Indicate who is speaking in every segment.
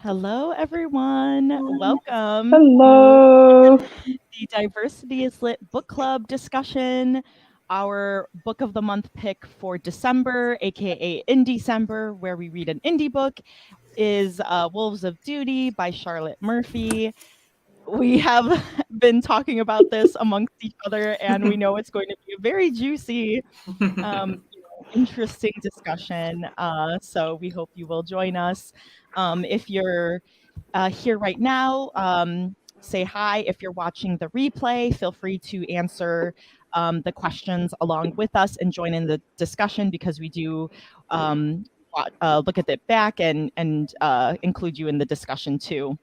Speaker 1: Hello, everyone. Welcome
Speaker 2: Hello.
Speaker 1: to the Diversity is Lit book club discussion. Our book of the month pick for December, aka in December, where we read an indie book, is Wolves of Duty by Charlotte Murphy. We have been talking about this amongst each other, and we know it's going to be a very juicy, interesting discussion. So we hope you will join us. If you're here right now, say hi. If you're watching the replay, feel free to answer the questions along with us and join in the discussion, because we do look at it back and include you in the discussion too.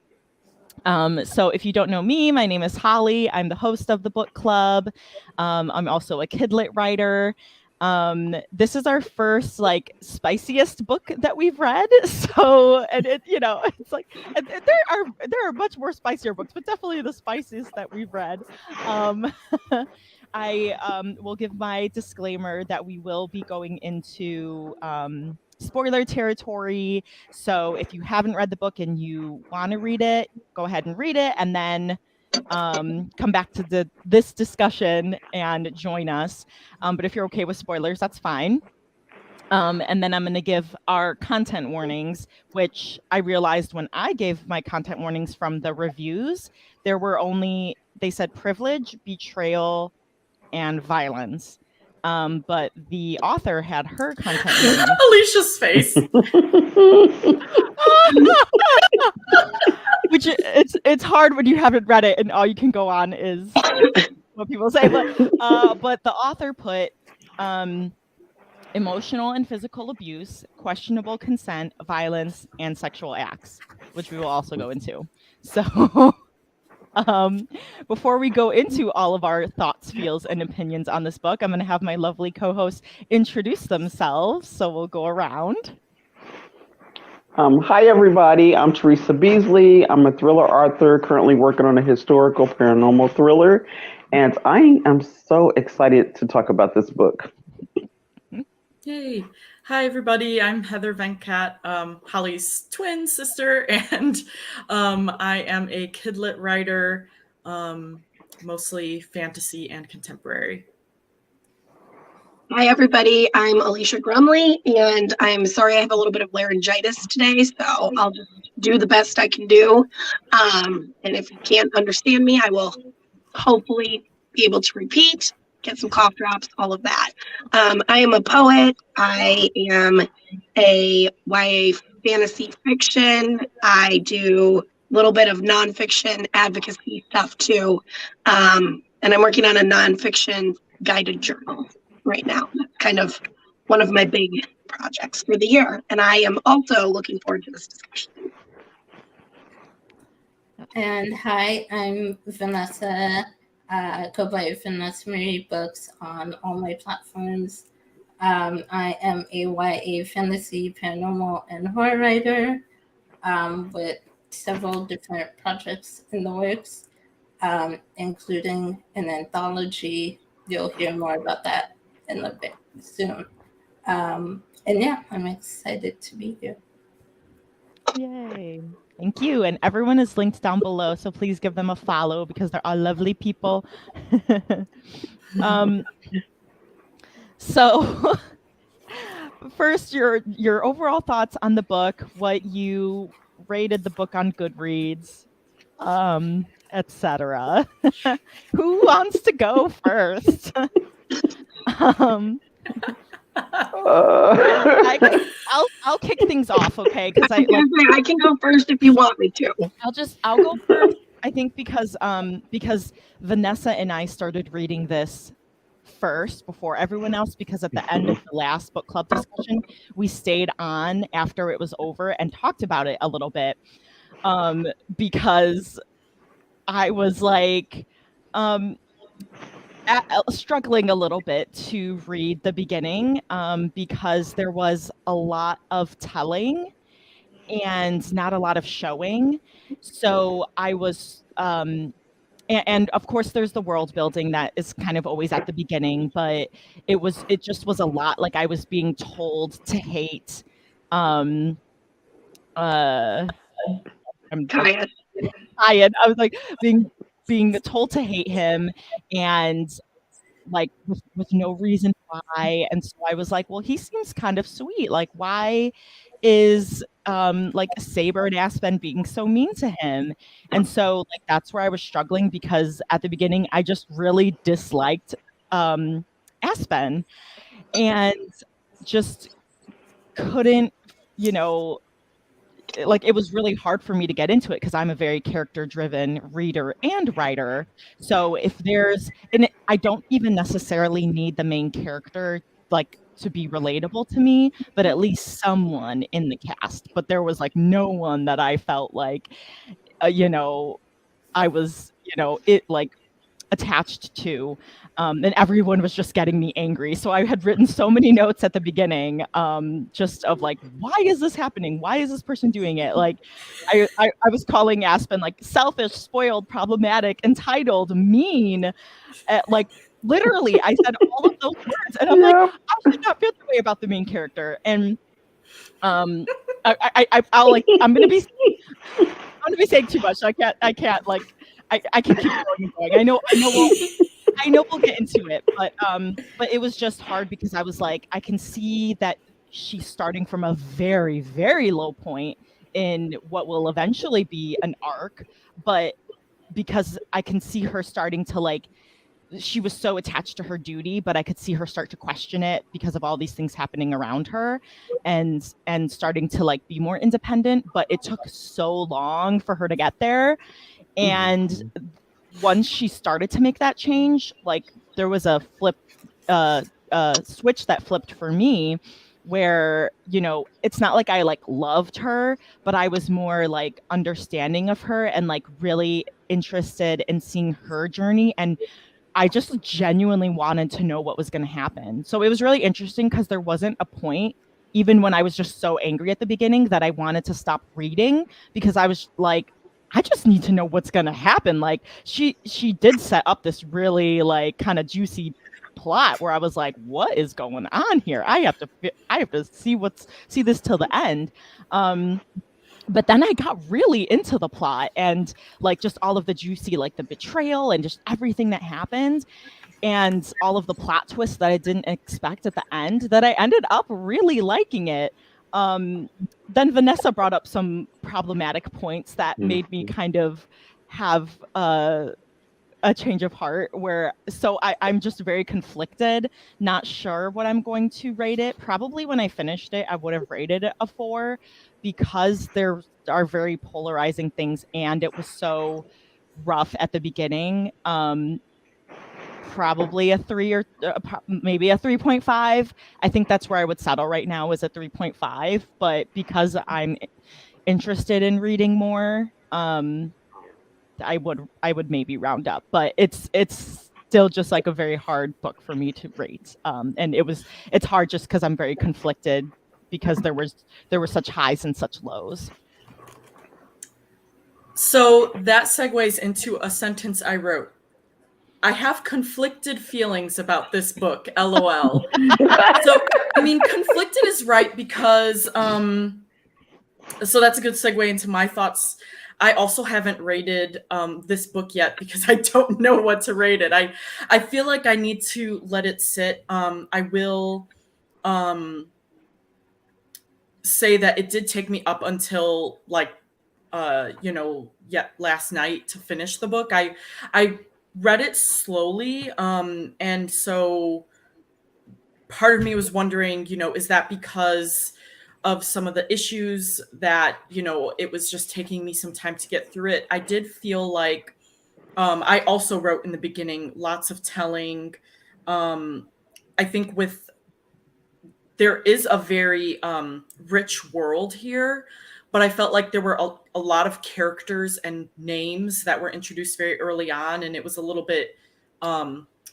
Speaker 1: So if you don't know me, my name is Holly. I'm the host of the book club. I'm also a kidlit writer. This is our first spiciest book that we've read. So, and it's like there are much more spicier books, but definitely the spiciest that we've read. I will give my disclaimer that we will be going into spoiler territory. So if you haven't read the book and you want to read it, go ahead and read it, and then come back to this discussion and join us. But if you're okay with spoilers, that's fine. And then I'm going to give our content warnings, which I realized when I gave my content warnings from the reviews, they said privilege, betrayal, and violence. But the author had her content warning.
Speaker 3: Alicia's face.
Speaker 1: Which it's hard when you haven't read it and all you can go on is what people say. But the author put emotional and physical abuse, questionable consent, violence, and sexual acts, which we will also go into. So before we go into all of our thoughts, feels, and opinions on this book, I'm going to have my lovely co-hosts introduce themselves. So we'll go around.
Speaker 2: Hi, everybody. I'm Teresa Beasley. I'm a thriller author currently working on a historical paranormal thriller. And I am so excited to talk about this book.
Speaker 3: Yay. Hi, everybody. I'm Heather Venkat, Holly's twin sister, and I am a kidlit writer, mostly fantasy and contemporary.
Speaker 4: Hi, everybody. I'm Alicia Grumley, and I'm sorry I have a little bit of laryngitis today, so I'll just do the best I can do. And if you can't understand me, I will hopefully be able to repeat, get some cough drops, all of that. I am a poet. I am a YA fantasy fiction. I do a little bit of nonfiction advocacy stuff too. And I'm working on a nonfiction guided journal right now. That's kind of one of my big projects for the year. And I am also looking forward to this discussion.
Speaker 5: And hi, I'm Vanessa. Go by Vanessa Marie Books on all my platforms. I am a YA fantasy, paranormal, and horror writer with several different projects in the works, including an anthology. You'll hear more about that in a bit soon. And yeah, I'm excited to be here.
Speaker 1: Yay. Thank you. And everyone is linked down below, so please give them a follow because they're all lovely people. So first, your overall thoughts on the book, what you rated the book on Goodreads, etc. Who wants to go first? I'll kick things off, okay? Because
Speaker 4: I can go first if you want me to.
Speaker 1: I'll go first. I think because Vanessa and I started reading this first before everyone else, because at the end of the last book club discussion, we stayed on after it was over and talked about it a little bit. Because I was like struggling a little bit to read the beginning because there was a lot of telling and not a lot of showing. So I was and of course there's the world building that is kind of always at the beginning, but it just was a lot. Like I was being told to hate I'm
Speaker 4: Kaya.
Speaker 1: tired. I was like being told to hate him, and like with no reason why. And so I was like, well, he seems kind of sweet. Like, why is like Saber and Aspen being so mean to him? And so like that's where I was struggling, because at the beginning I just really disliked Aspen, and just couldn't, you know, like it was really hard for me to get into it because I'm a very character driven reader and writer. So if there's, I don't even necessarily need the main character like to be relatable to me, but at least someone in the cast. But there was like no one that I felt like, you know, I was, you know, it like attached to, and everyone was just getting me angry. So I had written so many notes at the beginning, just of like, why is this happening? Why is this person doing it? Like, I was calling Aspen like selfish, spoiled, problematic, entitled, mean, like literally, I said all of those words, and I'm like, I should not feel the way about the main character. And I'll like, I'm gonna be saying too much. So I can't like. I can keep going and going. I know we'll get into it, but it was just hard because I was like, I can see that she's starting from a very, very low point in what will eventually be an arc, but because I can see her starting to like, she was so attached to her duty, but I could see her start to question it because of all these things happening around her, and starting to like be more independent. But it took so long for her to get there. And once she started to make that change, like there was a switch that flipped for me, where, you know, it's not like I like loved her, but I was more like understanding of her and like really interested in seeing her journey. And I just genuinely wanted to know what was going to happen. So it was really interesting because there wasn't a point, even when I was just so angry at the beginning, that I wanted to stop reading, because I was like, I just need to know what's going to happen. Like she did set up this really like kind of juicy plot where I was like, what is going on here? I have to see this till the end. But then I got really into the plot, and like just all of the juicy, like the betrayal and just everything that happened, and all of the plot twists that I didn't expect at the end, that I ended up really liking it. Then Vanessa brought up some problematic points that made me kind of have a change of heart, where so I'm just very conflicted, not sure what I'm going to rate it. Probably when I finished it, I would have rated it a 4, because there are very polarizing things and it was so rough at the beginning. Probably a 3 or maybe a 3.5. I think that's where I would settle right now, is a 3.5. But because I'm interested in reading more, I would maybe round up. But it's still just like a very hard book for me to rate. And it's hard just because I'm very conflicted, because there were such highs and such lows.
Speaker 3: So that segues into a sentence I wrote. I have conflicted feelings about this book, LOL. So, I mean, conflicted is right, because, so that's a good segue into my thoughts. I also haven't rated this book yet, because I don't know what to rate it. I feel like I need to let it sit. I will say that it did take me up until like, last night to finish the book. I read it slowly, and so part of me was wondering, is that because of some of the issues that, it was just taking me some time to get through it. I did feel like, I also wrote in the beginning, lots of telling. I think there is a very rich world here, but I felt like there were a lot of characters and names that were introduced very early on, and it was a little bit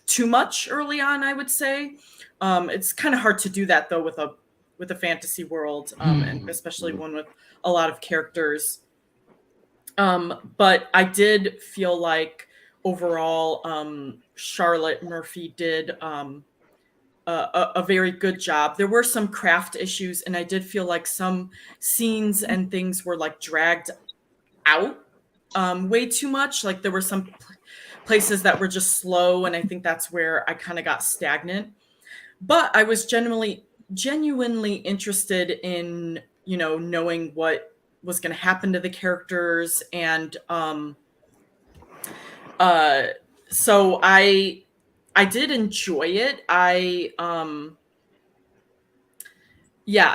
Speaker 3: too much early on, I would say. It's kind of hard to do that though with a fantasy world, and especially one with a lot of characters. But I did feel like overall, Charlotte Murphy did a very good job. There were some craft issues, and I did feel like some scenes and things were like dragged out way too much. Like there were some places that were just slow, and I think that's where I kind of got stagnant. But I was genuinely interested in, knowing what was going to happen to the characters, and so I did enjoy it. I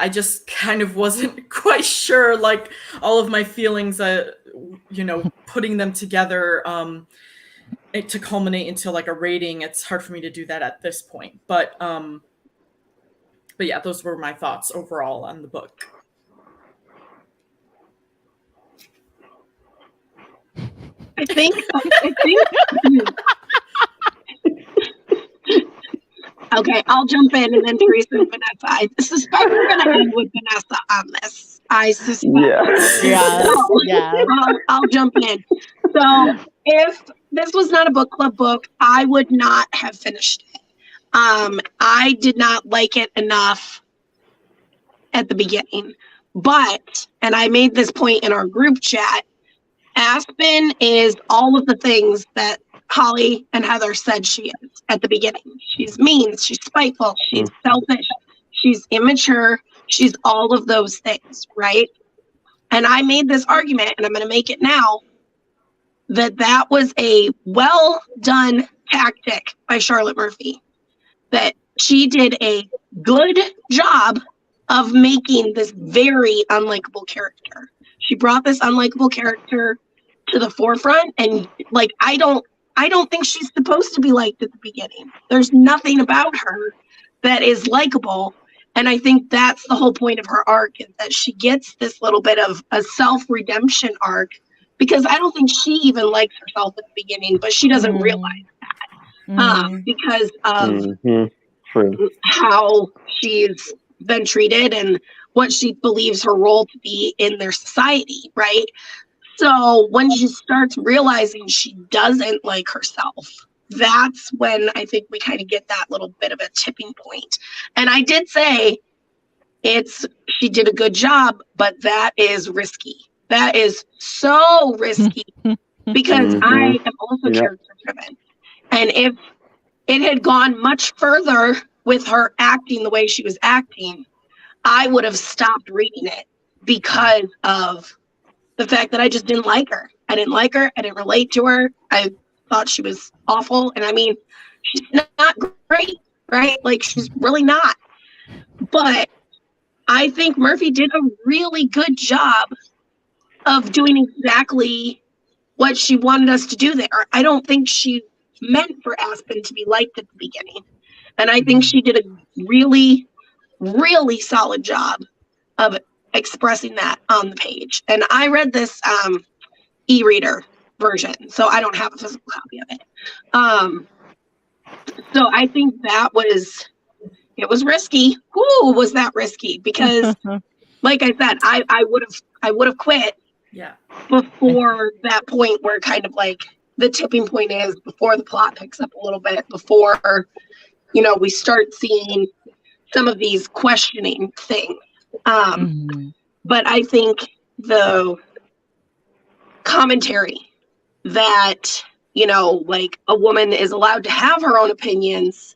Speaker 3: just kind of wasn't quite sure, like, all of my feelings, putting them together to culminate into like a rating. It's hard for me to do that at this point, but yeah, those were my thoughts overall on the book.
Speaker 4: I think okay, I'll jump in, and then Teresa and Vanessa. I suspect we're going to end with Vanessa on this. I suspect.
Speaker 1: Yeah.
Speaker 4: I'll jump in. So if this was not a book club book, I would not have finished it. I did not like it enough at the beginning. But, and I made this point in our group chat, Aspen is all of the things that Holly and Heather said she is at the beginning. She's mean, she's spiteful, she's selfish, she's immature, she's all of those things, right? And I made this argument, and I'm going to make it now, that was a well done tactic by Charlotte Murphy. That she did a good job of making this very unlikable character. She brought this unlikable character to the forefront, and like I don't think she's supposed to be liked at the beginning. There's nothing about her that is likable, and I think that's the whole point of her arc, is that she gets this little bit of a self-redemption arc, because I don't think she even likes herself at the beginning, but she doesn't realize that because of how she's been treated and what she believes her role to be in their society, right? So when she starts realizing she doesn't like herself, that's when I think we kind of get that little bit of a tipping point. And I did say she did a good job, but that is risky. That is so risky because I am also character driven. And if it had gone much further with her acting the way she was acting, I would have stopped reading it because of the fact that I just didn't like her. I didn't like her. I didn't relate to her. I thought she was awful. And I mean, she's not great, right? Like, she's really not. But I think Murphy did a really good job of doing exactly what she wanted us to do there. I don't think she meant for Aspen to be liked at the beginning. And I think she did a really, really solid job of expressing that on the page. And I read this e-reader version, so I don't have a physical copy of it. So I think it was risky. Ooh, was that risky? Because like I said, I would have quit before that point where kind of like the tipping point is, before the plot picks up a little bit, before we start seeing some of these questioning things. But I think the commentary that, like a woman is allowed to have her own opinions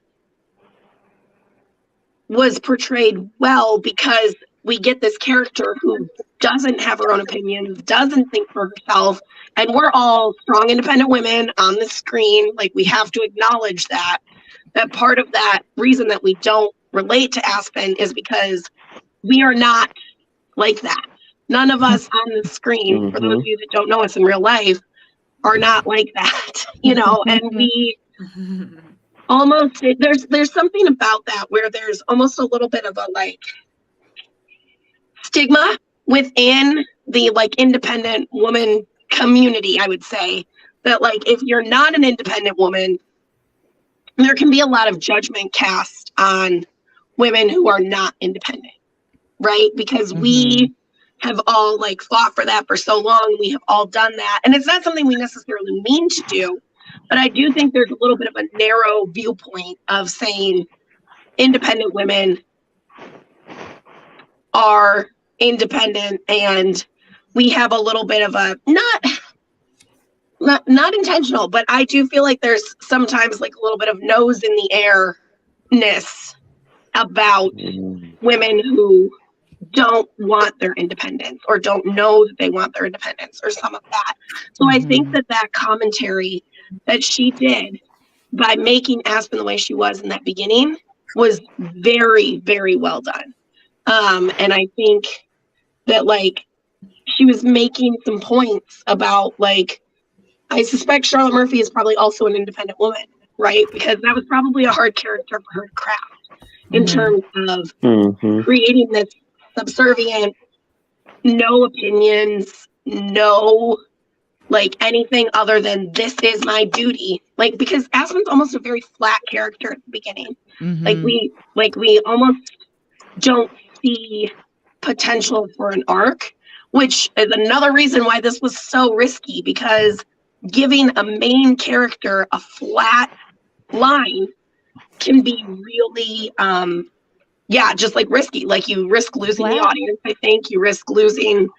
Speaker 4: was portrayed well, because we get this character who doesn't have her own opinions, doesn't think for herself, and we're all strong, independent women on the screen. Like, we have to acknowledge that part of that reason that we don't relate to Aspen is because we are not like that. None of us on the screen, for those of you that don't know us in real life, are not like that, and we almost, there's something about that where there's almost a little bit of a like stigma within the like independent woman community, I would say, that like if you're not an independent woman, there can be a lot of judgment cast on women who are not independent, right? Because we have all like fought for that for so long. We have all done that. And it's not something we necessarily mean to do, but I do think there's a little bit of a narrow viewpoint of saying independent women are independent and we have a little bit of a not intentional, but I do feel like there's sometimes like a little bit of nose in the airness about women who don't want their independence or don't know that they want their independence or some of that. So I think that commentary that she did by making Aspen the way she was in that beginning was very, very well done. And I think that like she was making some points about like, I suspect Charlotte Murphy is probably also an independent woman, right? Because that was probably a hard character for her to craft in terms of creating this subservient, no opinions, no like anything other than this is my duty. Like, because Aspen's almost a very flat character at the beginning. Like we almost don't see potential for an arc, which is another reason why this was so risky, because giving a main character a flat line can be really just like risky. Like you risk losing the audience. I think you risk losing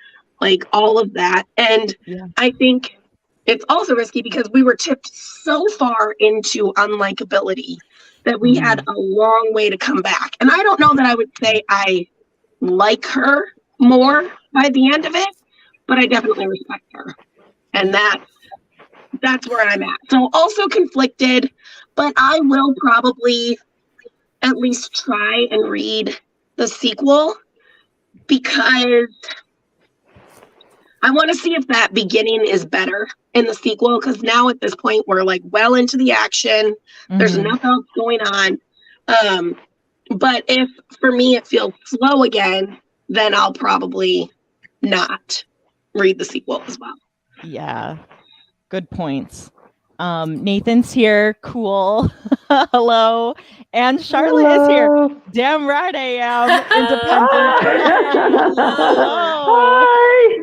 Speaker 4: like all of that. And I think it's also risky because we were tipped so far into unlikability that we had a long way to come back. And I don't know that I would say I like her more by the end of it, but I definitely respect her. And that's where I'm at. So also conflicted, but I will probably at least try and read the sequel because I want to see if that beginning is better in the sequel, because now at this point we're like well into the action. There's enough else going on. But if for me it feels slow again, then I'll probably not read the sequel as well.
Speaker 1: Yeah, good points. Nathan's here. Cool. Hello. And Charlotte is here. Damn right I am. Independent. Hello.
Speaker 2: Hi.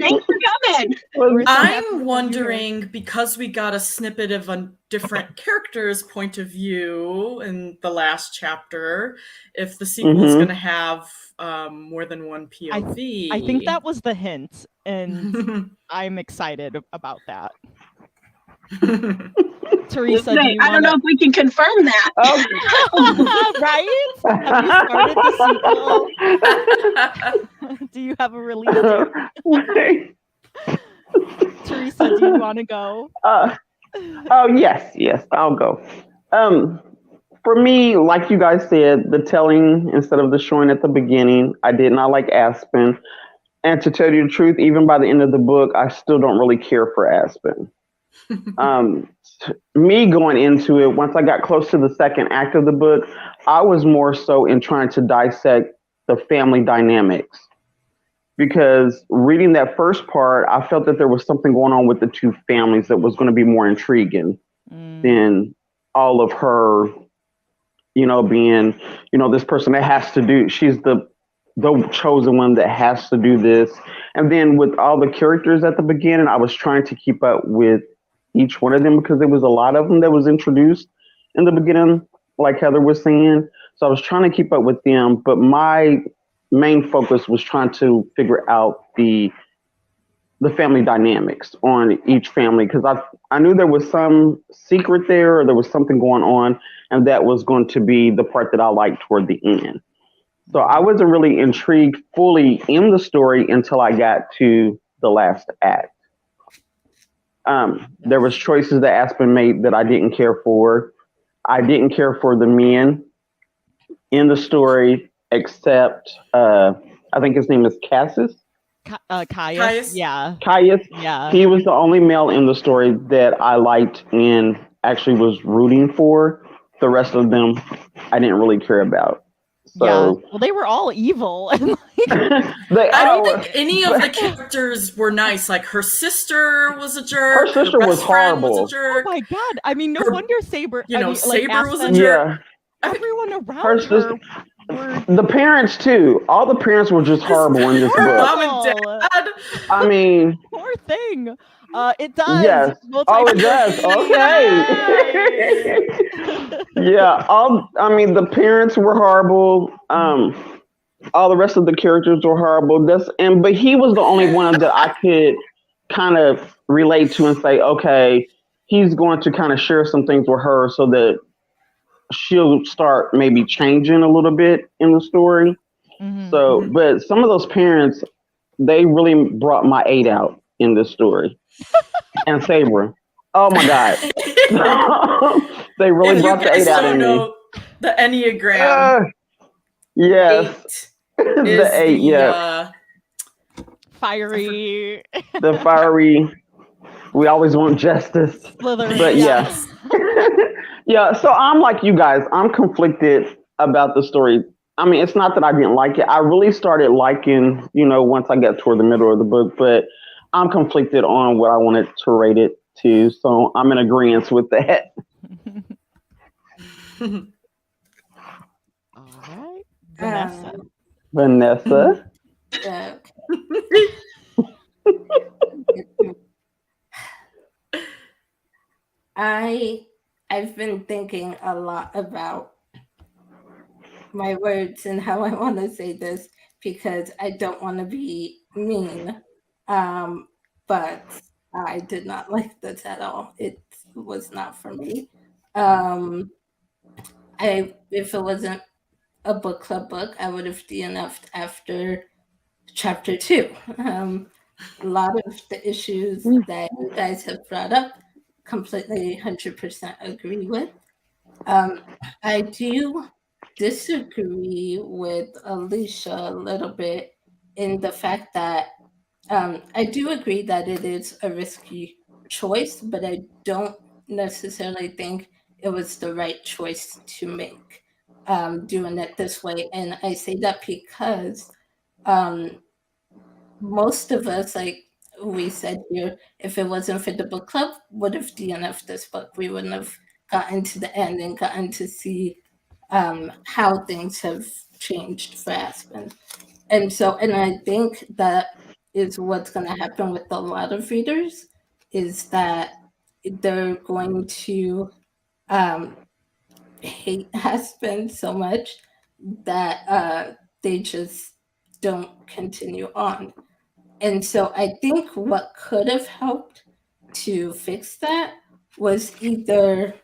Speaker 4: Thanks for coming.
Speaker 3: I'm wondering, because we got a snippet of a different character's point of view in the last chapter, if the sequel is going to have more than one POV.
Speaker 1: I think that was the hint, and I'm excited about that. Teresa,
Speaker 4: I don't know if we can confirm that.
Speaker 1: Right? Have you started the sequel? Do you have a release date? Teresa, do you want to go?
Speaker 2: Yes, I'll go. For me, like you guys said, the telling instead of the showing at the beginning, I did not like Aspen. And to tell you the truth, even by the end of the book, I still don't really care for Aspen. Me going into it, once I got close to the second act of the book, I was more so in trying to dissect the family dynamics. Because reading that first part, I felt that there was something going on with the two families that was going to be more intriguing than all of her, being, this person that has to do, she's the chosen one that has to do this. And then with all the characters at the beginning, I was trying to keep up with each one of them because there was a lot of them that was introduced in the beginning, like Heather was saying. So I was trying to keep up with them, but my main focus was trying to figure out the family dynamics on each family, because I knew there was some secret there, or there was something going on, and that was going to be the part that I liked toward the end. So I wasn't really intrigued fully in the story until I got to the last act. There was choices that Aspen made that I didn't care for. I didn't care for the men in the story, except I think his name is Caius.
Speaker 1: Caius. Yeah.
Speaker 2: Caius.
Speaker 1: Yeah.
Speaker 2: He was the only male in the story that I liked and actually was rooting for. The rest of them, I didn't really care about. So,
Speaker 1: yeah. Well, they were all evil.
Speaker 3: I don't think any of the characters were nice. Like her sister was a jerk.
Speaker 2: Her sister was horrible.
Speaker 3: Was a jerk.
Speaker 1: Oh my god! I mean, no wonder Saber.
Speaker 3: Saber was a jerk.
Speaker 1: Everyone around her.
Speaker 2: The parents too. All the parents were just horrible in this book.
Speaker 3: Mom and Dad.
Speaker 2: I mean,
Speaker 1: poor thing. It does.
Speaker 2: Yes. It does. Okay. Yeah. The parents were horrible. All the rest of the characters were horrible. But he was the only one that I could kind of relate to and say, okay, he's going to kind of share some things with her so that she'll start maybe changing a little bit in the story. So, but some of those parents, they really brought my eight out in this story. And Saber, oh my god, they really
Speaker 3: If you
Speaker 2: brought the
Speaker 3: guys
Speaker 2: eight out
Speaker 3: don't
Speaker 2: in me.
Speaker 3: know, the Enneagram
Speaker 2: Yes,
Speaker 3: 8
Speaker 2: the
Speaker 3: is
Speaker 2: eight.
Speaker 3: the
Speaker 2: Yeah,
Speaker 1: Fiery
Speaker 2: the fiery. We always want justice,
Speaker 1: Slytherin.
Speaker 2: but yeah,
Speaker 3: yes.
Speaker 2: yeah. So I'm like you guys. I'm conflicted about the story. I mean, it's not that I didn't like it. I really started liking, once I got toward the middle of the book, but I'm conflicted on what I wanted to rate it to. So I'm in agreement with that.
Speaker 1: All right, Vanessa.
Speaker 2: Vanessa.
Speaker 5: Yeah. I've been thinking a lot about my words and how I want to say this because I don't want to be mean. But I did not like this at all. It was not for me. If it wasn't a book club book, I would have DNF'd after chapter 2. A lot of the issues that you guys have brought up, completely 100% agree with. I do disagree with Alicia a little bit in the fact that I do agree that it is a risky choice, but I don't necessarily think it was the right choice to make doing it this way. And I say that because most of us, like we said here, if it wasn't for the book club, would have DNF'd this book. We wouldn't have gotten to the end and gotten to see how things have changed for Aspen. And I think that is what's going to happen with a lot of readers, is that they're going to hate Aspen so much that they just don't continue on. And so I think what could have helped to fix that was either,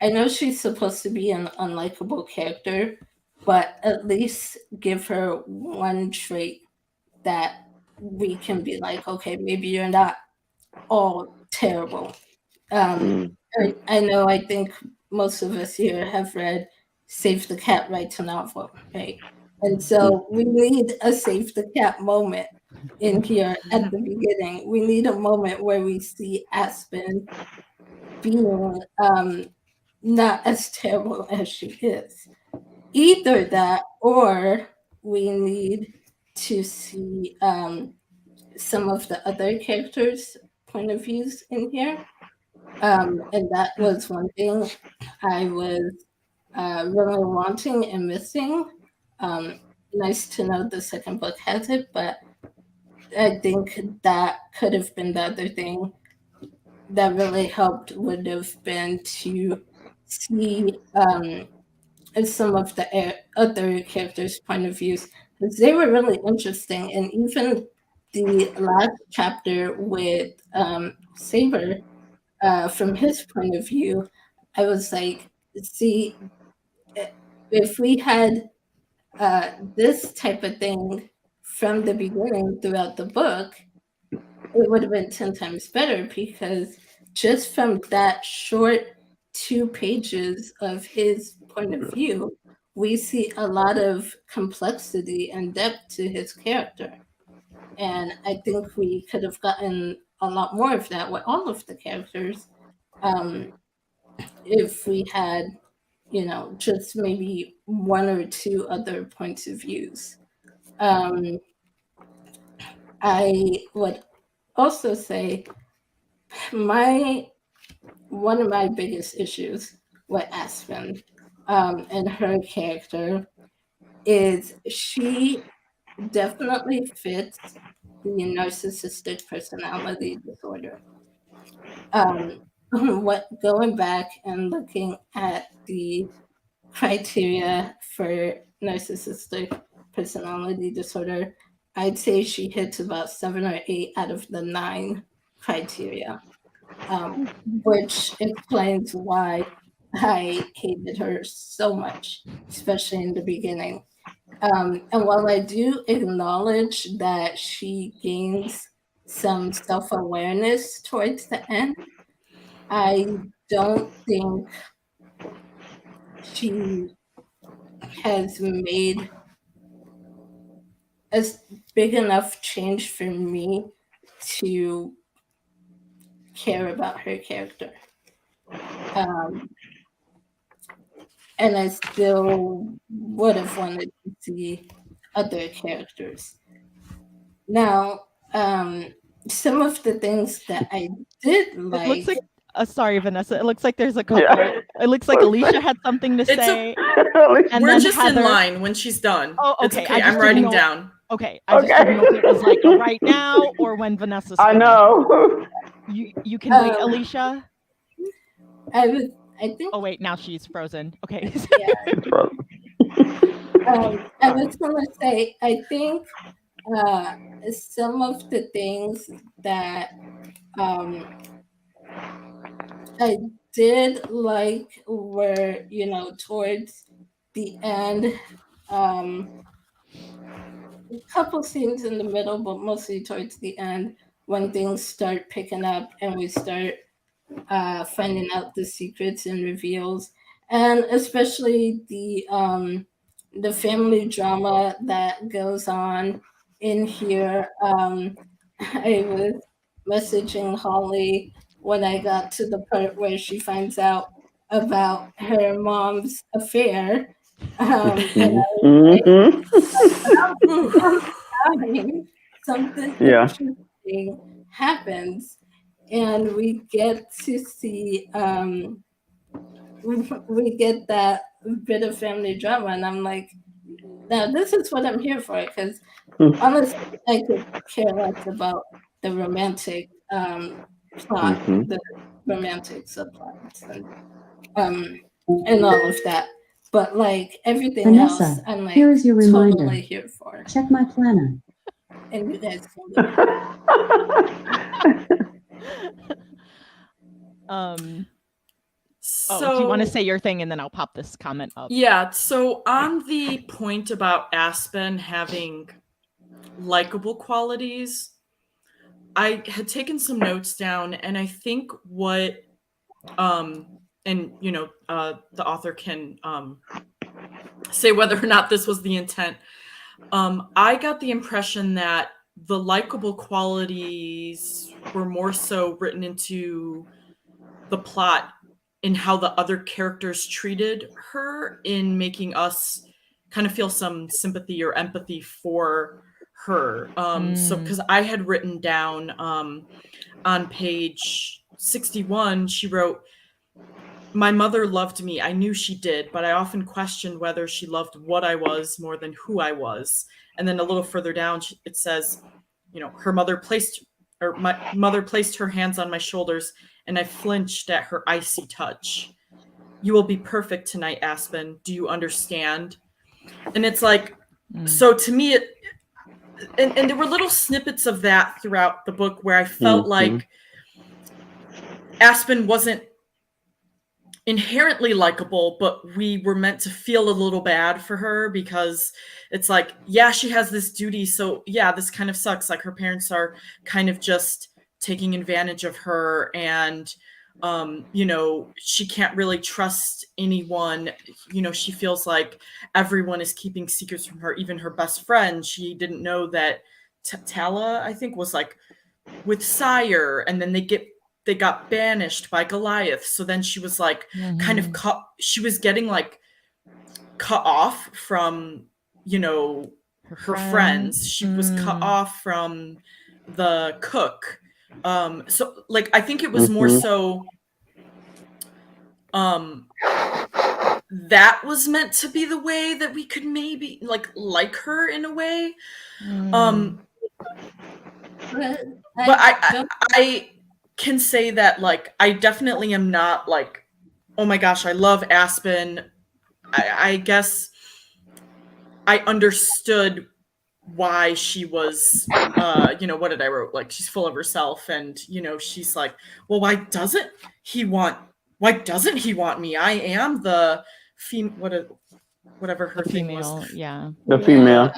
Speaker 5: I know she's supposed to be an unlikable character, but at least give her one trait that we can be like, okay, maybe you're not all terrible. I know, I think most of us here have read Save the Cat Writes a Novel, right? And so we need a Save the Cat moment in here at the beginning. We need a moment where we see Aspen being not as terrible as she is. Either that, or we need to see some of the other characters' point of views in here. And that was one thing I was really wanting and missing. Nice to know the second book has it, but I think that could have been the other thing that really helped, would have been to see some of the other characters' point of views, because they were really interesting. And even the last chapter with Saber, from his point of view, I was like, see, if we had this type of thing from the beginning throughout the book, it would have been 10 times better, because just from that short 2 pages of his point of view, we see a lot of complexity and depth to his character. And I think we could have gotten a lot more of that with all of the characters if we had, just maybe 1 or 2 other points of views. I would also say one of my biggest issues with Aspen and her character is she definitely fits the narcissistic personality disorder. Going back and looking at the criteria for narcissistic personality disorder, I'd say she hits about 7 or 8 out of the 9 criteria, which explains why I hated her so much, especially in the beginning. And while I do acknowledge that she gains some self-awareness towards the end, I don't think she has made a big enough change for me to care about her character. And I still would have wanted to see other characters. Now, some of the things that I did like.
Speaker 1: It looks like sorry, Vanessa. It looks like there's a couple. Yeah. It looks like Alicia had something to say.
Speaker 3: And we're just Heather... in line when she's done. Oh, okay. It's okay. I'm writing down.
Speaker 1: Okay. I just didn't know if it was like right now or when Vanessa's
Speaker 2: I know.
Speaker 1: You can wait, Alicia.
Speaker 5: I think.
Speaker 1: Oh wait, now she's frozen. Okay.
Speaker 5: Yeah. I was gonna say, I think some of the things that I did like were, towards the end, a couple scenes in the middle, but mostly towards the end when things start picking up and we start finding out the secrets and reveals, and especially the family drama that goes on in here. I was messaging Holly when I got to the part where she finds out about her mom's affair, and I was like, something interesting happens. And we get to see, we get that bit of family drama, and I'm like, now this is what I'm here for, because honestly, I could care less about the romantic plot, the romantic subplots, and all of that. But like everything
Speaker 6: Vanessa,
Speaker 5: else, I'm like,
Speaker 6: here is your reminder.
Speaker 5: Totally here for.
Speaker 6: Check my planner.
Speaker 5: And you guys can do it.
Speaker 1: So do you want to say your thing and then I'll pop this comment up?
Speaker 3: Yeah, so on the point about Aspen having likable qualities, I had taken some notes down, and I think what the author can say whether or not this was the intent. I got the impression that the likable qualities were more so written into the plot in how the other characters treated her, in making us kind of feel some sympathy or empathy for her. So because I had written down on page 61, she wrote, "My mother loved me. I knew she did, but I often questioned whether she loved what I was more than who I was." And then a little further down, it says, my mother placed her hands on my shoulders, and I flinched at her icy touch. "You will be perfect tonight, Aspen. Do you understand?" And it's like, so to me, and there were little snippets of that throughout the book where I felt like Aspen wasn't inherently likable, but we were meant to feel a little bad for her, because it's like, yeah, she has this duty, so yeah, this kind of sucks. Like, her parents are kind of just taking advantage of her, and she can't really trust anyone. She feels like everyone is keeping secrets from her, even her best friend. She didn't know that Tala, I think, was like with Sire, and then they got banished by Goliath. So then she was like kind of she was getting like cut off from, her friends. She was cut off from the cook. So like, I think it was more so that was meant to be the way that we could maybe like her in a way. But I can say that, like, I definitely am not like, oh my gosh, I love Aspen. I guess I understood why she was, what did I wrote? Like, she's full of herself, and, she's like, well, why doesn't he want me? I am the whatever her
Speaker 1: The
Speaker 3: thing was.
Speaker 1: female, yeah.
Speaker 2: The female.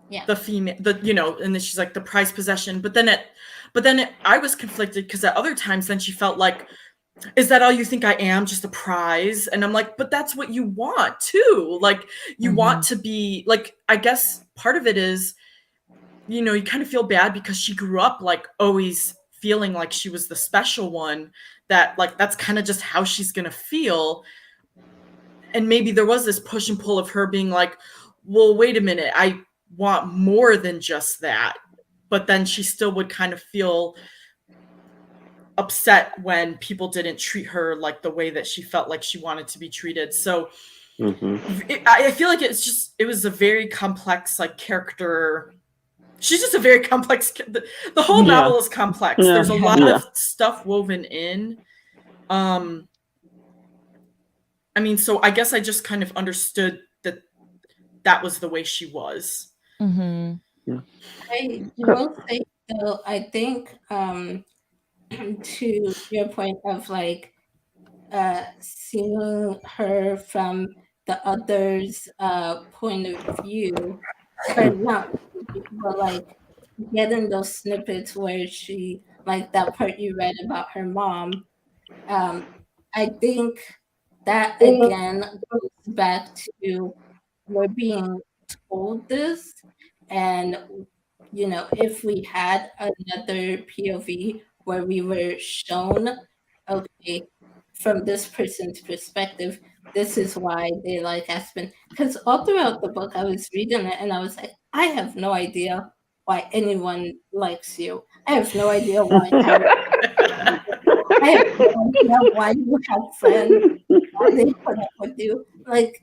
Speaker 5: Yeah.
Speaker 3: The female, and then she's like the prized possession. But then I was conflicted because at other times then she felt like, is that all you think I am, just a prize? And I'm like, but that's what you want too. Like, you want to be like, I guess part of it is, you kind of feel bad because she grew up like always feeling like she was the special one, that like that's kind of just how she's gonna feel. And maybe there was this push and pull of her being like, well, wait a minute, I want more than just that. But then she still would kind of feel upset when people didn't treat her like the way that she felt like she wanted to be treated. So I feel like it was a very complex like character. She's just a very complex. The whole novel is complex. There's a lot of stuff woven in. I mean, so I guess I just kind of understood that was the way she was.
Speaker 5: I will say though, I think to your point of like seeing her from the other's point of view, or not, but like getting those snippets where she, like that part you read about her mom, I think that again goes back to we're being told this, and if we had another POV where we were shown, okay, from this person's perspective, this is why they like Aspen. Because all throughout the book, I was reading it and I was like, I have no idea why anyone likes you. I have no idea why. I have no idea why you have friends. Why they put up with you. Like,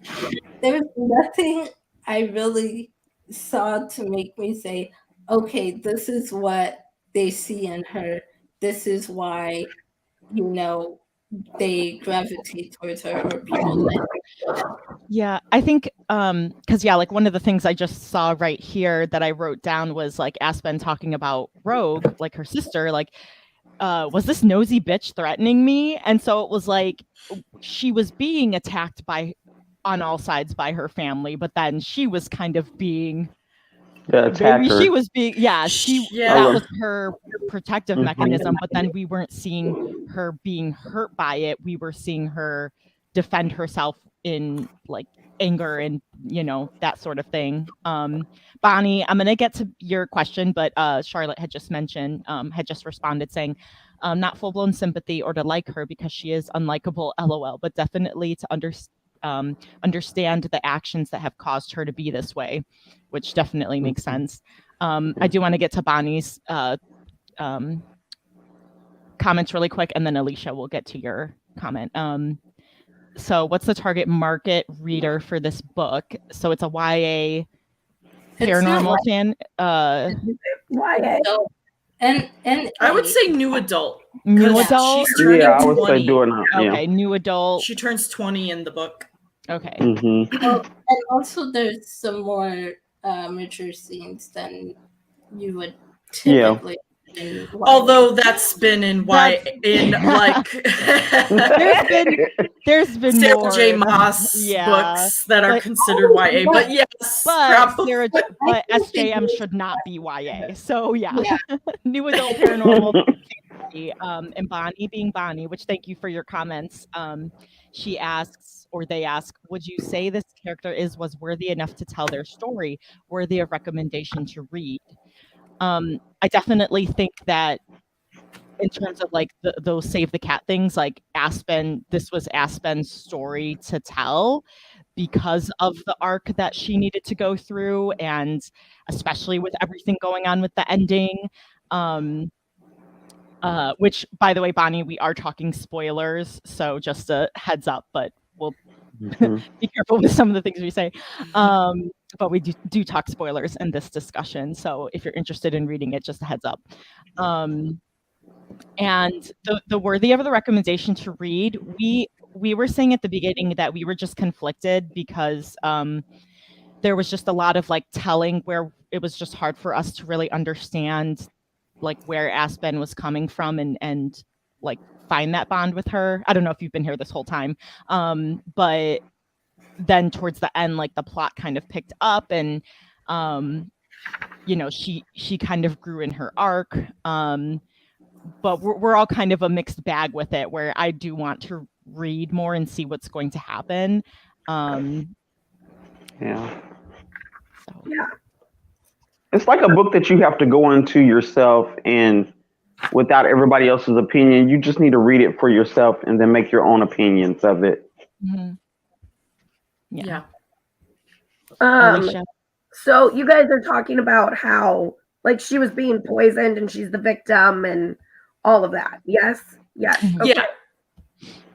Speaker 5: there's nothing I really saw to make me say, okay, this is what they see in her. This is why, they gravitate towards her, or people like her.
Speaker 1: Yeah, I think because like one of the things I just saw right here that I wrote down was like Aspen talking about Rogue, like her sister, like was this nosy bitch threatening me? And so it was like she was being attacked on all sides by her family, but then she was kind of being maybe she was being that was her protective mechanism, but then we weren't seeing her being hurt by it. We were seeing her defend herself in like anger and that sort of thing. Bonnie, I'm gonna get to your question, but Charlotte had just responded saying not full-blown sympathy or to like her because she is unlikable, LOL, but definitely to understand the actions that have caused her to be this way, which definitely makes sense. I do want to get to Bonnie's comments really quick, and then Alicia will get to your comment. So what's the target market reader for this book? So it's a YA paranormal fan.
Speaker 4: YA.
Speaker 5: And
Speaker 3: I would say new adult.
Speaker 1: New adult?
Speaker 3: She's turning
Speaker 2: I would
Speaker 3: 20.
Speaker 2: say doing that.
Speaker 1: Okay, new adult.
Speaker 3: She turns 20 in the book.
Speaker 1: Okay.
Speaker 5: And also there's some more mature scenes than you would typically.
Speaker 3: Although that's been in like
Speaker 1: there's been
Speaker 3: Sarah
Speaker 1: more
Speaker 3: J. Maas books that are considered YA, but yes,
Speaker 1: but SJM should not be YA. So new adult paranormal. And Bonnie being Bonnie, which thank you for your comments. She asks, or they ask, would you say this character was worthy enough to tell their story, worthy of recommendation to read? I definitely think that in terms of like those save the cat things, like Aspen, this was Aspen's story to tell because of the arc that she needed to go through, and especially with everything going on with the ending. Which, by the way, Bonnie, we are talking spoilers, so just a heads up, but we'll be careful with some of the things we say. But we do talk spoilers in this discussion, so if you're interested in reading it, just a heads up. And the worthy of the recommendation to read, we were saying at the beginning that we were just conflicted because there was just a lot of like telling where it was just hard for us to really understand like where Aspen was coming from and like find that bond with her. I don't know if you've been here this whole time, but then towards the end, like the plot kind of picked up and you know, she kind of grew in her arc. But we're all kind of a mixed bag with it, where I do want to read more and see what's going to happen.
Speaker 2: Yeah.
Speaker 1: So.
Speaker 4: Yeah.
Speaker 2: It's like a book that you have to go into yourself and without everybody else's opinion. You just need to read it for yourself and then make your own opinions of it.
Speaker 1: Mm-hmm. Yeah. Alicia?
Speaker 6: So you guys are talking about how like she was being poisoned and she's the victim and all of that. Yes? Yes. Okay.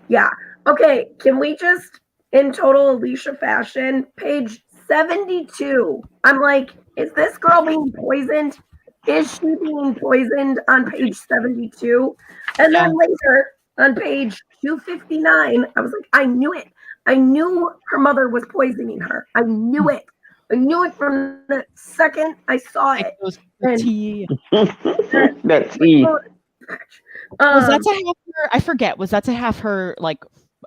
Speaker 6: Yeah. Okay. Can we just, in total Alicia fashion, page 72? I'm like, is this girl being poisoned? Is she being poisoned on page 72? And then later on page 259, I was like, I knew it. I knew her mother was poisoning her. I knew it. I knew it from the second I saw it.
Speaker 1: That tea.
Speaker 2: That tea.
Speaker 1: Was that to have her? I forget. Was that to have her like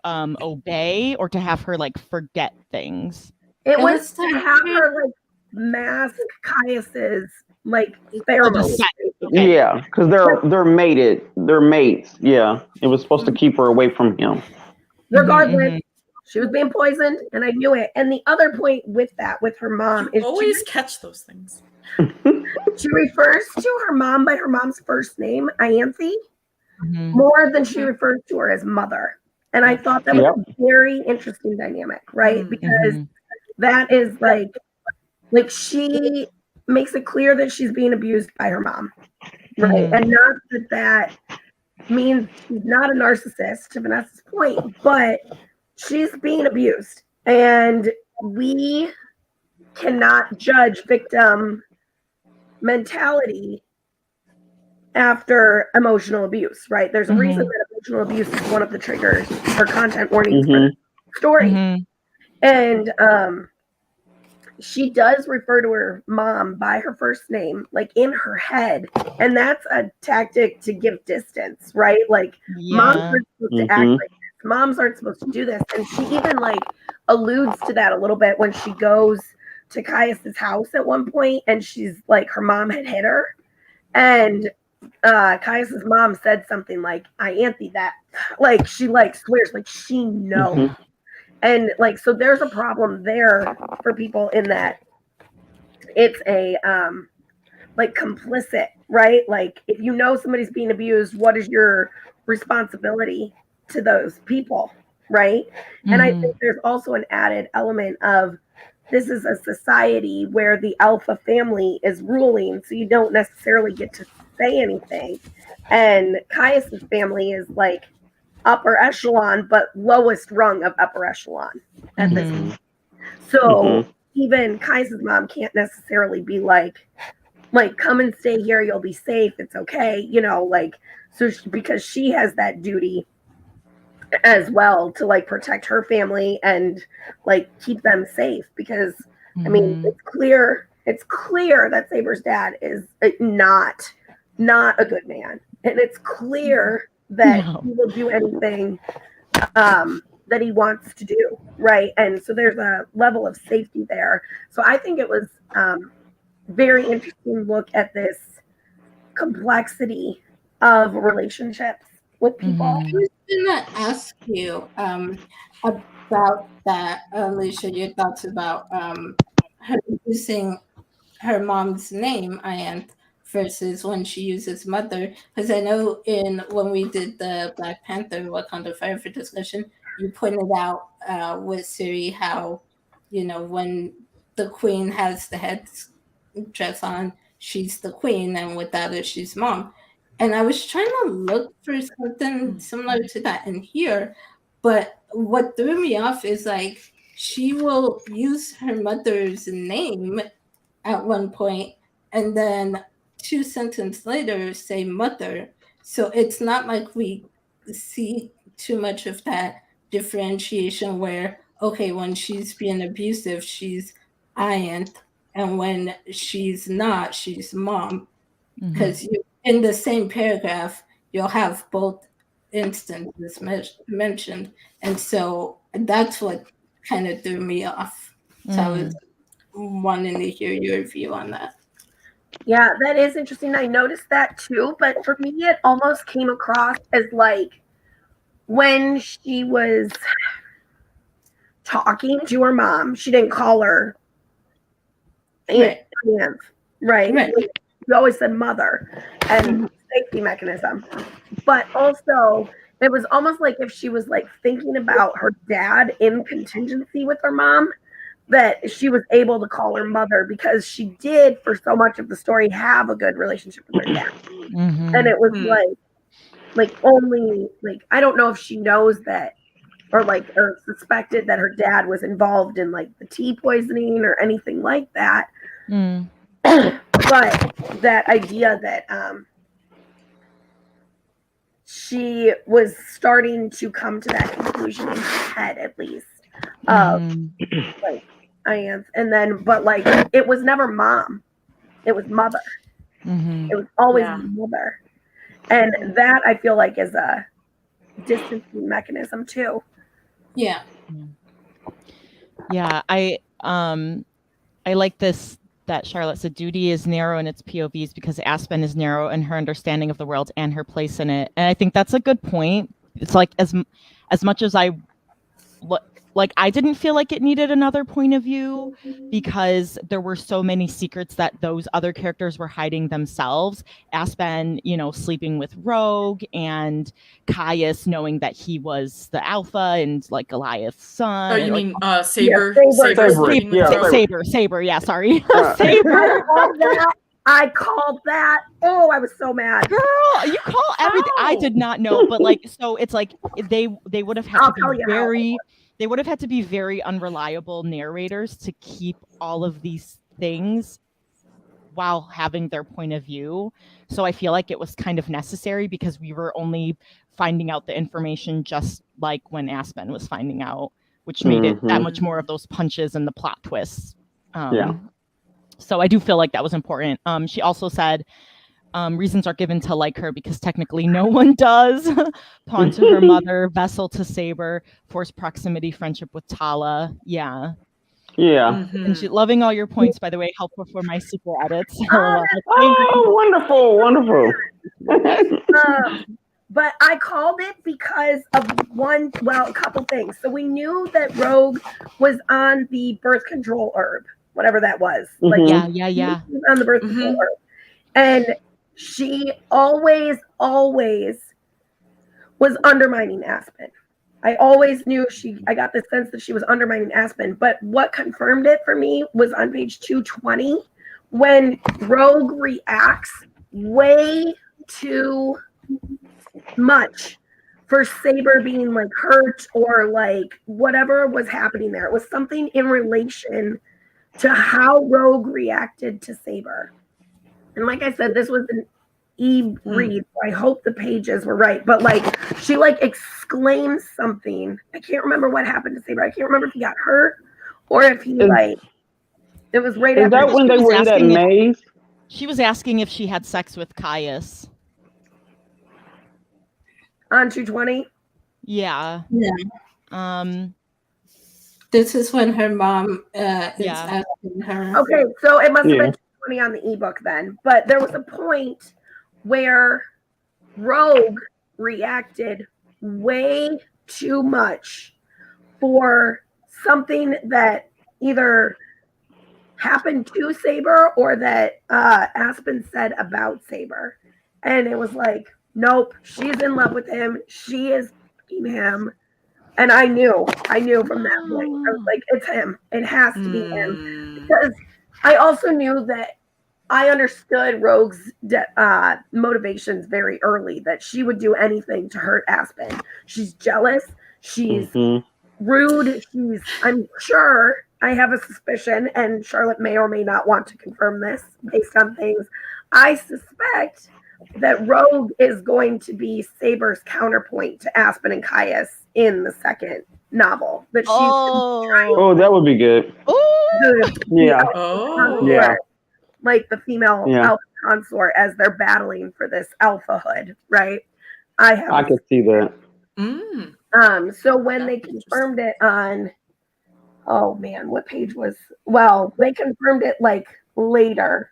Speaker 1: obey or to have her like forget things?
Speaker 6: It was to have her like mask Caius's like pheromones.
Speaker 2: Okay. Yeah, because they're mated. They're mates. Yeah, it was supposed to keep her away from him.
Speaker 6: Regardless, she was being poisoned, and I knew it. And the other point with that, with her mom,
Speaker 3: you
Speaker 6: is
Speaker 3: always catch those things.
Speaker 6: She refers to her mom by her mom's first name, Ianthe, more than she refers to her as mother. And I thought that was a very interesting dynamic, right? Because that is like she makes it clear that she's being abused by her mom, right? And not that means she's not a narcissist, to Vanessa's point, but she's being abused. And we cannot judge victim mentality after emotional abuse, right? There's a reason that emotional abuse is one of the triggers or content warnings for the story. And she does refer to her mom by her first name, like in her head. And that's a tactic to give distance, right? Like moms aren't supposed to act like this. Moms aren't supposed to do this. And she even like alludes to that a little bit when she goes to Caius's house at one point, and she's like, her mom had hit her. And Caius's mom said something like, Ianthe, that like she like swears like she knows. And like, so there's a problem there for people in that it's a like complicit, right? Like if you know somebody's being abused, what is your responsibility to those people, right? And I think there's also an added element of this is a society where the alpha family is ruling, so you don't necessarily get to say anything. And Caius's family is like upper echelon, but lowest rung of upper echelon at this point. So even Caius's mom can't necessarily be like come and stay here, you'll be safe, it's okay, you know, like so because she has that duty as well to like protect her family and like keep them safe, because I mean it's clear that Saber's dad is not a good man, and it's clear that he will do anything that he wants to do, right? And so there's a level of safety there. So I think it was very interesting look at this complexity of relationships with people.
Speaker 5: I was gonna ask you about that, Alicia, your thoughts about her using her mom's name, Ianthe, versus when she uses mother. Because I know when we did the Black Panther Wakanda Forever discussion, you pointed out with Siri how, you know, when the queen has the headdress on, she's the queen, and without it, she's mom. And I was trying to look for something similar to that in here, but what threw me off is like she will use her mother's name at one point, and then 2 sentences later say mother. So it's not like we see too much of that differentiation where, okay, when she's being abusive, she's aunt, and when she's not, she's mom. Because in the same paragraph, you'll have both instances mentioned. And so that's what kind of threw me off. So I was wanting to hear your view on that.
Speaker 6: Yeah, that is interesting. I noticed that too, but for me, it almost came across as like when she was talking to her mom, she didn't call her aunt, right? You always said mother and safety mechanism. But also, it was almost like if she was like thinking about her dad in contingency with her mom, that she was able to call her mother because she did for so much of the story have a good relationship with her dad. And it was like only like I don't know if she knows that or suspected that her dad was involved in like the tea poisoning or anything like that. But that idea that she was starting to come to that conclusion in her head, at least. Like I am, and then but like it was never mom, it was mother. It was always mother, and that I feel like is a distancing mechanism too.
Speaker 5: Yeah.
Speaker 1: I like this that Charlotte said duty is narrow in its POVs because Aspen is narrow in her understanding of the world and her place in it. And I think that's a good point. It's like as much as I didn't feel like it needed another point of view because there were so many secrets that those other characters were hiding themselves. Aspen, sleeping with Rogue, and Caius knowing that he was the alpha and like Goliath's son.
Speaker 3: Oh, you mean
Speaker 1: Saber?
Speaker 2: Saber.
Speaker 1: Yeah, sorry.
Speaker 6: Saber. I called that. Oh, I was so mad.
Speaker 1: Girl, you call everything. I did not know, but so it's like they would have had to be very unreliable narrators to keep all of these things while having their point of view. So I feel like it was kind of necessary because we were only finding out the information just like when Aspen was finding out, which made it that much more of those punches and the plot twists. So I do feel like that was important. She also said reasons are given to like her because technically no one does. Pawn to her mother, vessel to Saber, forced proximity, friendship with Tala. Yeah. And she loving all your points, by the way, helpful for my super edits.
Speaker 2: Wonderful.
Speaker 6: But I called it because of a couple things. So we knew that Rogue was on the birth control herb, whatever that was. Like
Speaker 1: yeah.
Speaker 6: On the birth control herb. And she always was undermining Aspen. I always knew I got the sense that she was undermining Aspen. But what confirmed it for me was on page 220 when Rogue reacts way too much for Saber being like hurt or like whatever was happening there. It was something in relation to how Rogue reacted to Saber. And like I said, this was an e-read. So I hope the pages were right. But like she like exclaims something. I can't remember what happened to Saber. I can't remember if he got hurt or if he it was right after.
Speaker 2: Is that when they were in that maze?
Speaker 1: She was asking if she had sex with Caius.
Speaker 6: On 220?
Speaker 1: Yeah.
Speaker 5: This is when her mom is asking her.
Speaker 6: Okay, so it must have been 220 on the ebook then. But there was a point where Rogue reacted way too much for something that either happened to Saber or that Aspen said about Saber. And it was like, nope, she's in love with him. She is him. And I knew from that point. I was like, it's him. It has to be him. Because I also knew that I understood Rogue's motivations very early, that she would do anything to hurt Aspen. She's jealous. She's rude. I'm sure, I have a suspicion, and Charlotte may or may not want to confirm this based on things I suspect, that Rogue is going to be Saber's counterpoint to Aspen and Caius in the second novel. That she's
Speaker 2: Oh, that would be good. Yeah.
Speaker 3: Oh.
Speaker 6: Like the female alpha consort as they're battling for this alphahood, right? I
Speaker 2: could see that.
Speaker 6: So when they confirmed it on, oh man, what page was? Well, they confirmed it like later,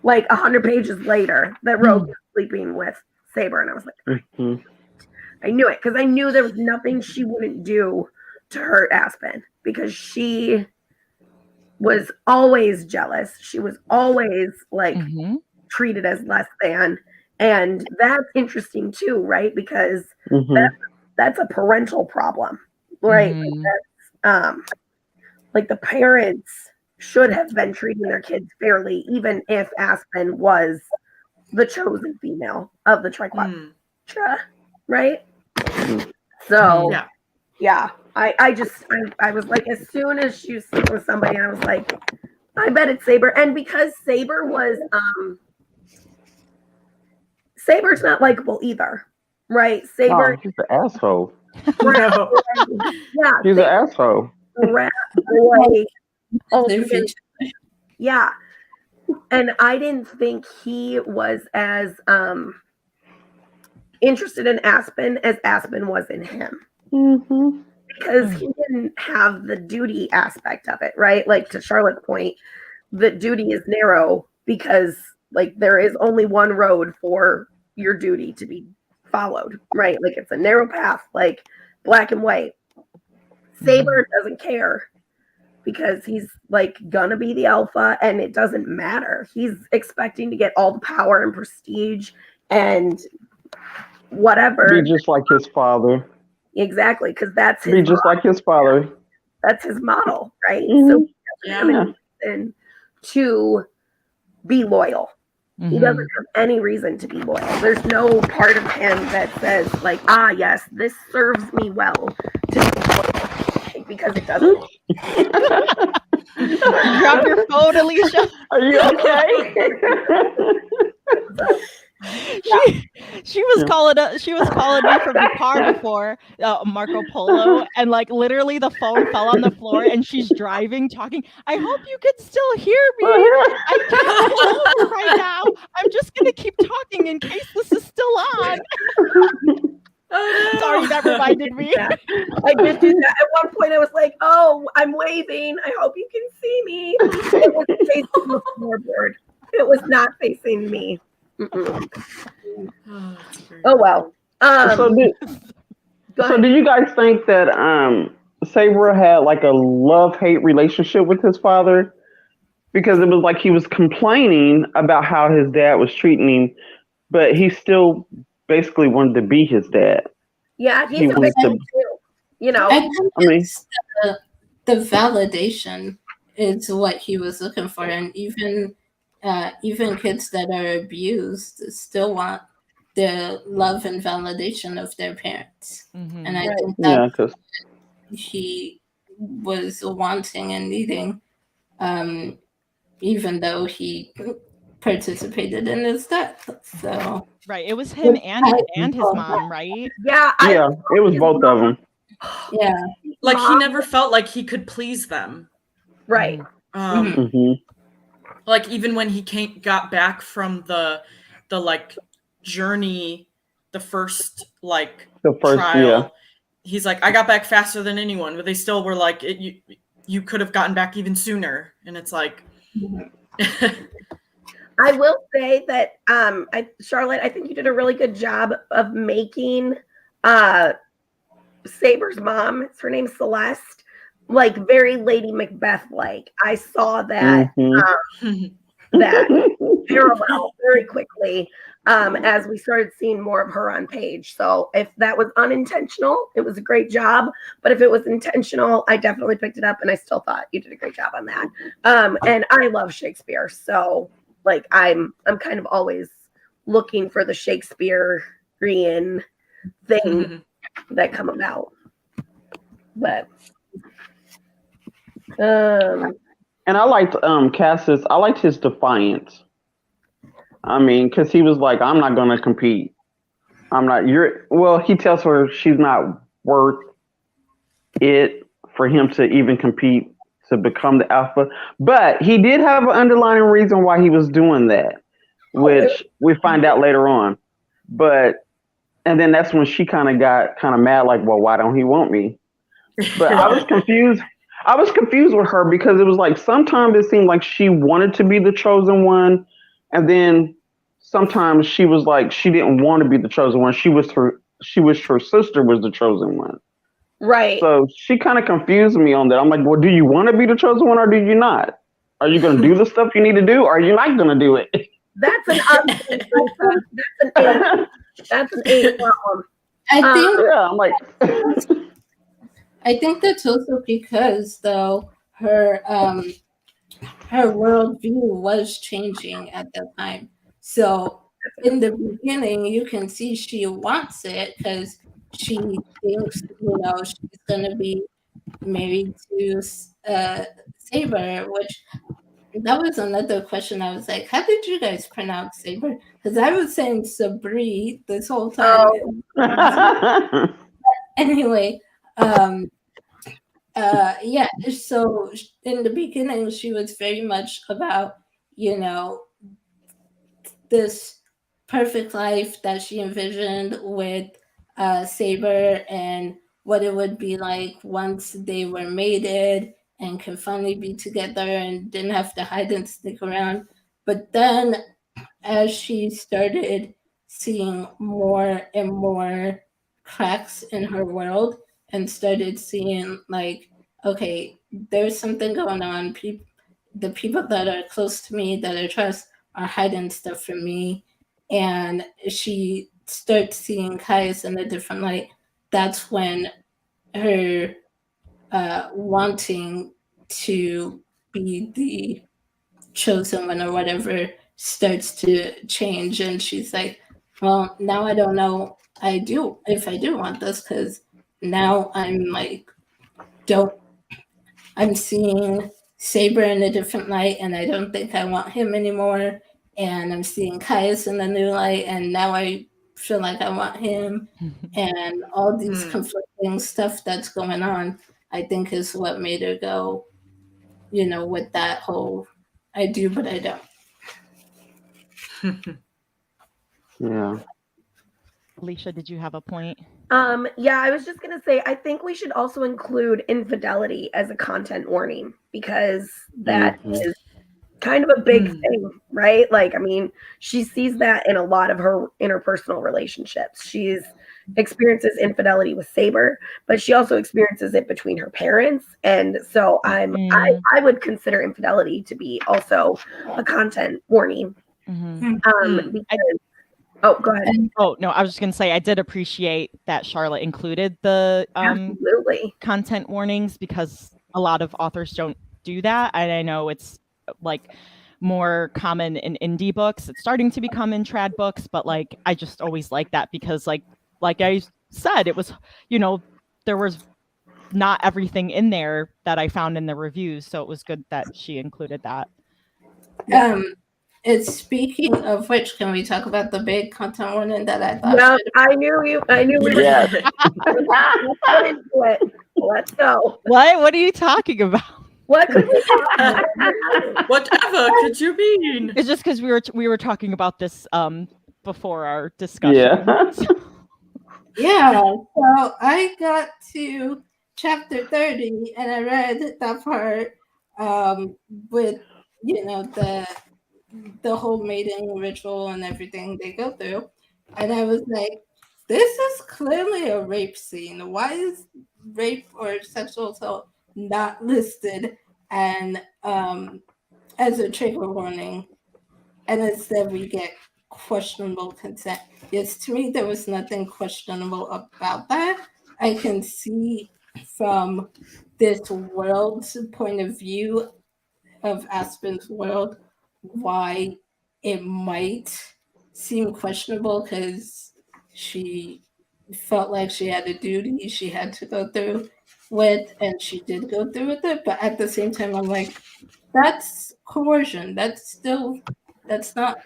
Speaker 6: like 100 pages later, that Rogue was sleeping with Saber, and I was like, I knew it because I knew there was nothing she wouldn't do to hurt Aspen because she was always jealous. She was always like treated as less than. And that's interesting too, right? Because that's a parental problem, right? Like that's, like the parents should have been treating their kids fairly, even if Aspen was the chosen female of the triquetra, right? So yeah, I was like, as soon as she was sleeping with somebody, I was like, I bet it's Saber. And because Saber was Saber's not likable either, right? Saber,
Speaker 2: he's an asshole.
Speaker 3: No.
Speaker 6: Yeah,
Speaker 2: he's an asshole.
Speaker 6: Rat boy, yeah. And I didn't think he was as interested in Aspen as Aspen was in him. Because he didn't have the duty aspect of it, right? Like to Charlotte's point, the duty is narrow because like there is only one road for your duty to be followed, right? Like it's a narrow path, like black and white. Saber doesn't care because he's like gonna be the alpha and it doesn't matter. He's expecting to get all the power and prestige and whatever.
Speaker 2: Be just like his father.
Speaker 6: Exactly, because that's his
Speaker 2: be just like his father.
Speaker 6: That's his model, right? So he doesn't have any reason to be loyal. He doesn't have any reason to be loyal. There's no part of him that says like, yes, this serves me well to be loyal, because it doesn't.
Speaker 1: Drop your phone, Alicia.
Speaker 2: Are you okay?
Speaker 1: She was calling me from the car before Marco Polo, and like literally the phone fell on the floor and she's driving talking. I hope you can still hear me. I can't pull over right now. I'm just gonna keep talking in case this is still on. Sorry, that reminded me.
Speaker 6: I did do that. At one point I was like, oh, I'm waving. I hope you can see me. It was facing the floorboard. It was not facing me. Oh well.
Speaker 2: So did you guys think that Saber had like a love-hate relationship with his father? Because it was like he was complaining about how his dad was treating him, but he still basically wanted to be his dad.
Speaker 6: Yeah, he's a victim too. You know,
Speaker 5: I mean, the validation is what he was looking for, and even kids that are abused still want the love and validation of their parents. And I think that he was wanting and needing, even though he participated in his death. So
Speaker 1: right, it was him and his mom, right?
Speaker 6: Yeah,
Speaker 2: it was both of them.
Speaker 5: Yeah,
Speaker 3: like he never felt like he could please them,
Speaker 6: right?
Speaker 3: Like even when he got back from the like journey, the first trial, he's like, I got back faster than anyone, but they still were like, you could have gotten back even sooner, and it's like.
Speaker 6: I will say that Charlotte, I think you did a really good job of making Saber's mom, her name's Celeste, like very Lady Macbeth like. I saw that that parallel very quickly as we started seeing more of her on page. So if that was unintentional, it was a great job. But if it was intentional, I definitely picked it up, and I still thought you did a great job on that. And I love Shakespeare, so like I'm kind of always looking for the Shakespearean thing that come about. But
Speaker 2: and I liked Cassius. I liked his defiance. I mean, because he was like, I'm not going to compete. I'm not, well, he tells her she's not worth it for him to even compete to become the alpha. But he did have an underlying reason why he was doing that, which we find out later on. And then that's when she kind of got kind of mad, like, well, why don't he want me? But I was confused. I was confused with her because it was like sometimes it seemed like she wanted to be the chosen one, and then sometimes she was like she didn't want to be the chosen one. She wished her sister was the chosen one.
Speaker 6: Right.
Speaker 2: So she kind of confused me on that. I'm like, well, do you want to be the chosen one or do you not? Are you going to do the stuff you need to do, or are you not going to do it?
Speaker 6: That's an that's an A problem.
Speaker 5: I think
Speaker 2: Yeah, I'm like.
Speaker 5: I think that's also because though her worldview was changing at that time. So in the beginning, you can see she wants it because she thinks she's gonna be married to Saber, which that was another question. I was like, how did you guys pronounce Saber? Because I was saying Sabri this whole time.
Speaker 2: Oh.
Speaker 5: Anyway, yeah, so in the beginning she was very much about this perfect life that she envisioned with Saber and what it would be like once they were mated and can finally be together and didn't have to hide and stick around. But then as she started seeing more and more cracks in her world and started seeing like, okay, there's something going on. The people that are close to me, that I trust, are hiding stuff from me. And she starts seeing Caius in a different light. That's when her wanting to be the chosen one or whatever starts to change, and she's like, well, now I don't know if I do want this, because now I'm like, I'm seeing Saber in a different light and I don't think I want him anymore, and I'm seeing Caius in a new light and now I feel like I want him, and all these conflicting stuff that's going on, I think is what made her go, with that whole I do but I don't.
Speaker 2: Yeah.
Speaker 1: Alicia, did you have a point?
Speaker 6: Yeah, I was just gonna say I think we should also include infidelity as a content warning, because that is kind of a big thing, right? Like, I mean, she sees that in a lot of her interpersonal relationships. She's experiences infidelity with Saber, but she also experiences it between her parents. And so I would consider infidelity to be also a content warning. Because, oh, go ahead.
Speaker 1: Oh, no, I was just going to say I did appreciate that Charlotte included the content warnings, because a lot of authors don't do that. And I know it's like more common in indie books. It's starting to become in trad books, but like I just always like that, because like I said, it was, there was not everything in there that I found in the reviews. So it was good that she included that.
Speaker 5: It's speaking of which, can we talk about the big content warning that I thought?
Speaker 6: Yeah, I knew we were
Speaker 2: Yes.
Speaker 6: Let's into it. Let's go.
Speaker 1: What are you talking about?
Speaker 6: What could we
Speaker 3: Whatever could you mean?
Speaker 1: It's just because we were talking about this before our discussion.
Speaker 5: Yeah. So I got to chapter 30 and I read that part with the whole mating ritual and everything they go through, and I was like, this is clearly a rape scene. Why is rape or sexual assault not listed and as a trigger warning, and instead we get questionable consent? Yes, to me there was nothing questionable about that. I can see from this world's point of view, of Aspen's world, why it might seem questionable, because she felt like she had a duty she had to go through with, and she did go through with it. But at the same time, I'm like, that's coercion. That's still That's not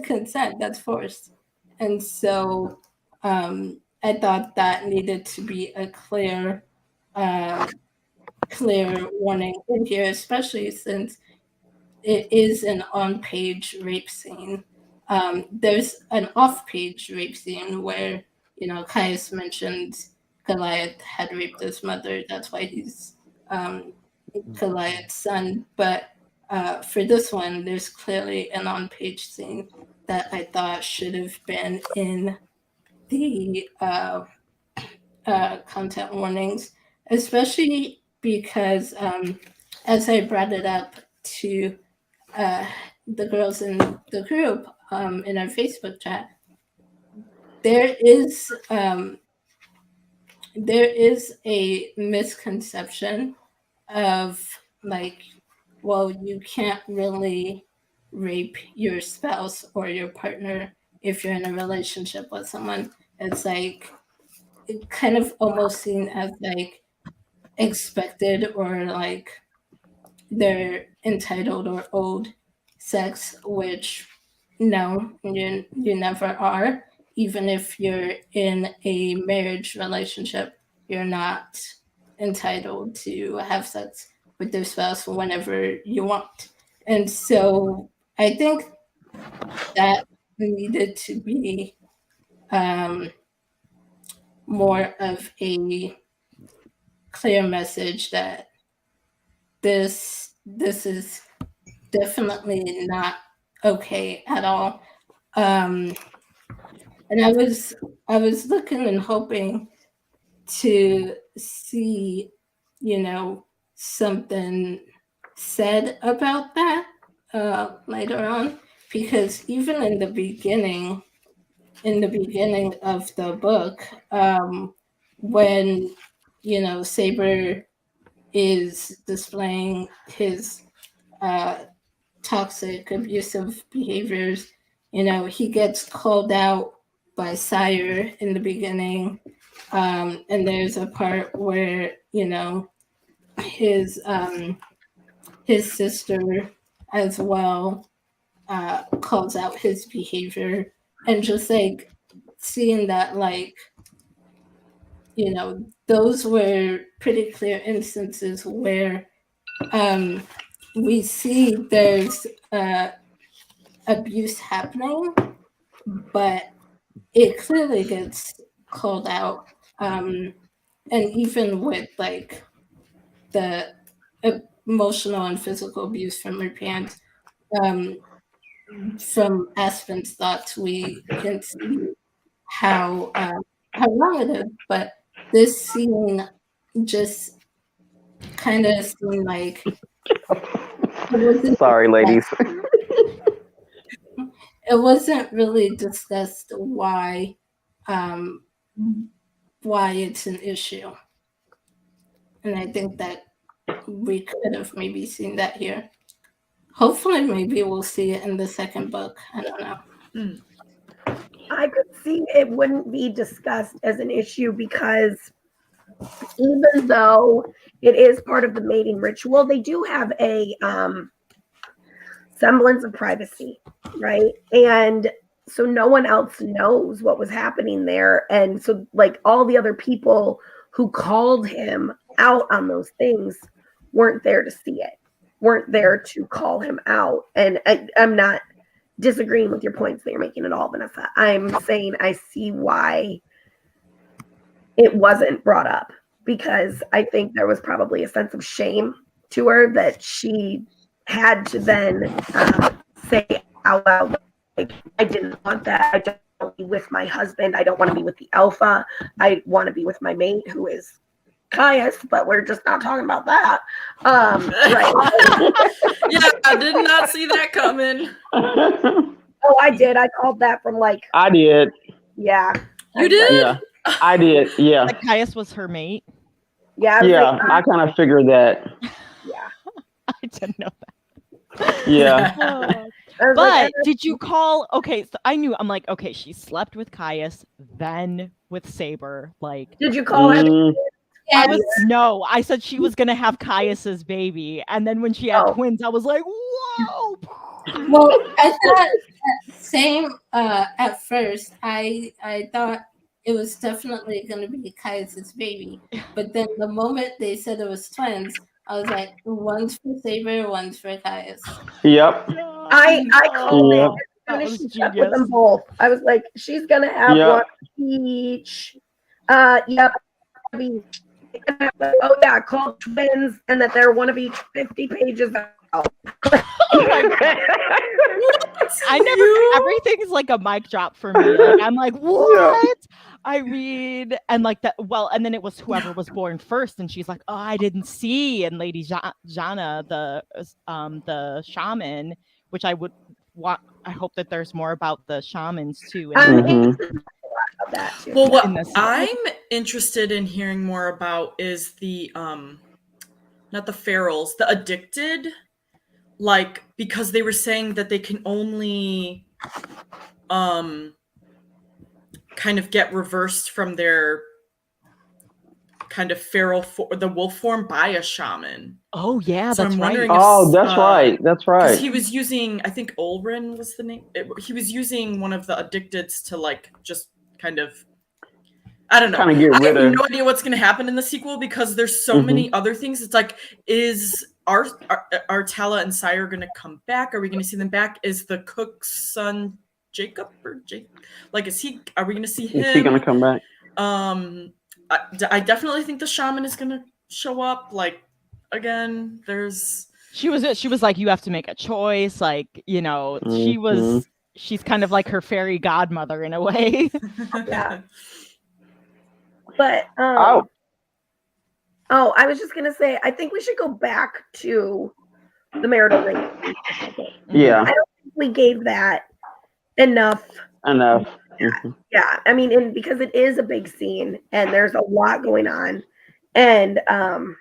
Speaker 5: consent, that's forced. And so I thought that needed to be a clear warning in here, especially since it is an on-page rape scene. There's an off-page rape scene where, Caius mentioned Goliath had raped his mother. That's why he's Goliath's son. But for this one, there's clearly an on-page scene that I thought should have been in the content warnings, especially because as I brought it up to the girls in the group in our Facebook chat, there is a misconception of like, well, you can't really rape your spouse or your partner if you're in a relationship with someone. It's like kind of almost seen as like expected, or like they're entitled or owed sex, which no, you never are. Even if you're in a marriage relationship, you're not entitled to have sex with your spouse whenever you want. And so I think that needed to be more of a clear message that this is definitely not okay at all. And I was looking and hoping to see, something said about that later on, because even in the beginning of the book, when Saber is displaying his toxic, abusive behaviors, he gets called out by Sire in the beginning, and there's a part where his sister as well calls out his behavior, and just like seeing that, like, those were pretty clear instances where we see there's abuse happening, but it clearly gets called out. And even with like the emotional and physical abuse from her parents, from Aspen's thoughts, we can see how wrong it is. But this scene just kind of seemed like
Speaker 2: sorry, ladies.
Speaker 5: It wasn't really discussed why it's an issue, and I think that we could have maybe seen that here. Hopefully, maybe we'll see it in the second book. I don't know.
Speaker 6: I could see it wouldn't be discussed as an issue because even though it is part of the mating ritual, they do have a semblance of privacy, right? And so no one else knows what was happening there. And so like all the other people who called him out on those things weren't there to see it, weren't there to call him out. And I'm not disagreeing with your points that you're making at all, Vanessa. I'm saying I see why it wasn't brought up, because I think there was probably a sense of shame to her that she had to then say out loud, like, I didn't want that. I don't want to be with my husband. I don't want to be with the alpha. I want to be with my mate, who is Caius, but we're just not talking about that. Right.
Speaker 3: Yeah, I did not see that coming.
Speaker 6: Oh, I did. I called that from like.
Speaker 2: I did.
Speaker 6: Yeah.
Speaker 3: You did?
Speaker 2: Yeah, I did. Yeah.
Speaker 1: Like Caius was her mate.
Speaker 6: Yeah.
Speaker 2: Yeah,
Speaker 6: like,
Speaker 2: I kind of figured that.
Speaker 6: Yeah.
Speaker 1: I didn't know that.
Speaker 2: Yeah.
Speaker 1: But did you call? Okay, so I'm like, okay, she slept with Caius, then with Saber. Like,
Speaker 6: did you call her?
Speaker 1: No, I said she was gonna have Caius's baby, and then when she had twins, I was like, whoa.
Speaker 5: Well, I thought same at first. I thought it was definitely going to be Caius' baby, but then the moment they said it was twins, I was like, one's for Saber, one's for Caius.
Speaker 2: Yep.
Speaker 6: I called it
Speaker 2: Yep.
Speaker 6: as soon
Speaker 1: That
Speaker 6: as
Speaker 1: was
Speaker 6: she slept with them
Speaker 1: genius.
Speaker 6: both. I was like, she's gonna have
Speaker 2: Yep.
Speaker 6: one each. Yep. Oh yeah, called twins, and that they're one of each 50 pages out.
Speaker 1: Oh my God. I never. Everything's like a mic drop for me. Like, I'm like, what? I read and like that. Well, and then it was whoever was born first, and she's like, oh, I didn't see. And Lady Jana, the shaman, which I would want. I hope that there's more about the shamans too.
Speaker 6: That too.
Speaker 3: Well, what
Speaker 1: in this-
Speaker 3: I'm interested in hearing more about is the not the ferals, the addicted, like, because they were saying that they can only kind of get reversed from their kind of feral the wolf form by a shaman.
Speaker 1: Oh yeah,
Speaker 3: So
Speaker 1: that's
Speaker 3: I'm
Speaker 1: right.
Speaker 3: wondering if
Speaker 2: Oh, that's right. That's
Speaker 3: because
Speaker 2: right.
Speaker 3: he was using, I think Olrin was the name. He was using one of the addicteds to like just kind of, I don't know.
Speaker 2: Kind of get
Speaker 3: I
Speaker 2: rid
Speaker 3: have
Speaker 2: of.
Speaker 3: no idea what's going to happen in the sequel because there's so many other things. It's like, are Tala and Sire going to come back? Are we going to see them back? Is the cook's son Jacob or Jake? Like, are we going to see him?
Speaker 2: Is he going to come back?
Speaker 3: I definitely think the shaman is going to show up. Like, again,
Speaker 1: she was like, you have to make a choice. Like, you know, she's kind of like her fairy godmother in a way.
Speaker 6: Yeah. But I was just gonna say, I think we should go back to the marital ring.
Speaker 2: Yeah.
Speaker 6: I don't think we gave that enough. Yeah, I mean, because it is a big scene and there's a lot going on, and to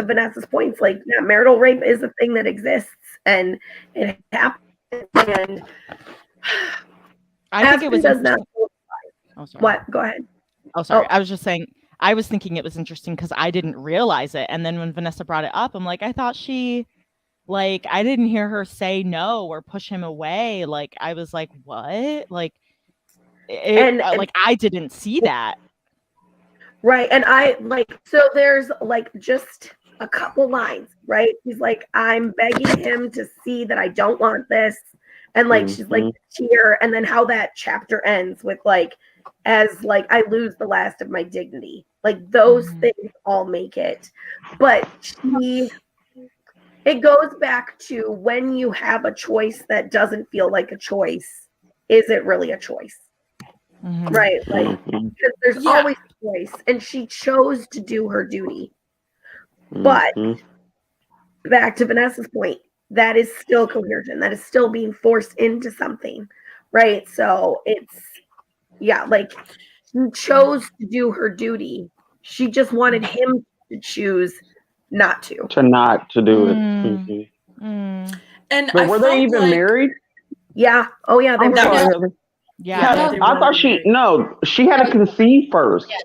Speaker 6: Vanessa's points, like, yeah, marital rape is a thing that exists and it happens, and
Speaker 1: I think it was
Speaker 6: does not.
Speaker 1: Oh, sorry.
Speaker 6: What? Go ahead.
Speaker 1: Oh, sorry. I was just saying, I was thinking it was interesting because I didn't realize it. And then when Vanessa brought it up, I'm like, I thought I didn't hear her say no or push him away. Like, I was like, what? Like, I didn't see that.
Speaker 6: Right. And so there's like just a couple lines, right? He's like, I'm begging him to see that I don't want this. And like, she's like, tear. And then how that chapter ends with like, as like, I lose the last of my dignity. Like, those things all make it. But it goes back to when you have a choice that doesn't feel like a choice, is it really a choice? Right? Like, because there's always a choice, and she chose to do her duty. But back to Vanessa's point, that is still coercion. That is still being forced into something, right? So it's, like, she chose to do her duty. She just wanted him to choose not to.
Speaker 2: To do it.
Speaker 3: And
Speaker 2: but were they even married?
Speaker 6: Yeah. Oh yeah, they were.
Speaker 1: Yeah.
Speaker 2: I thought she had to conceive first. Yeah.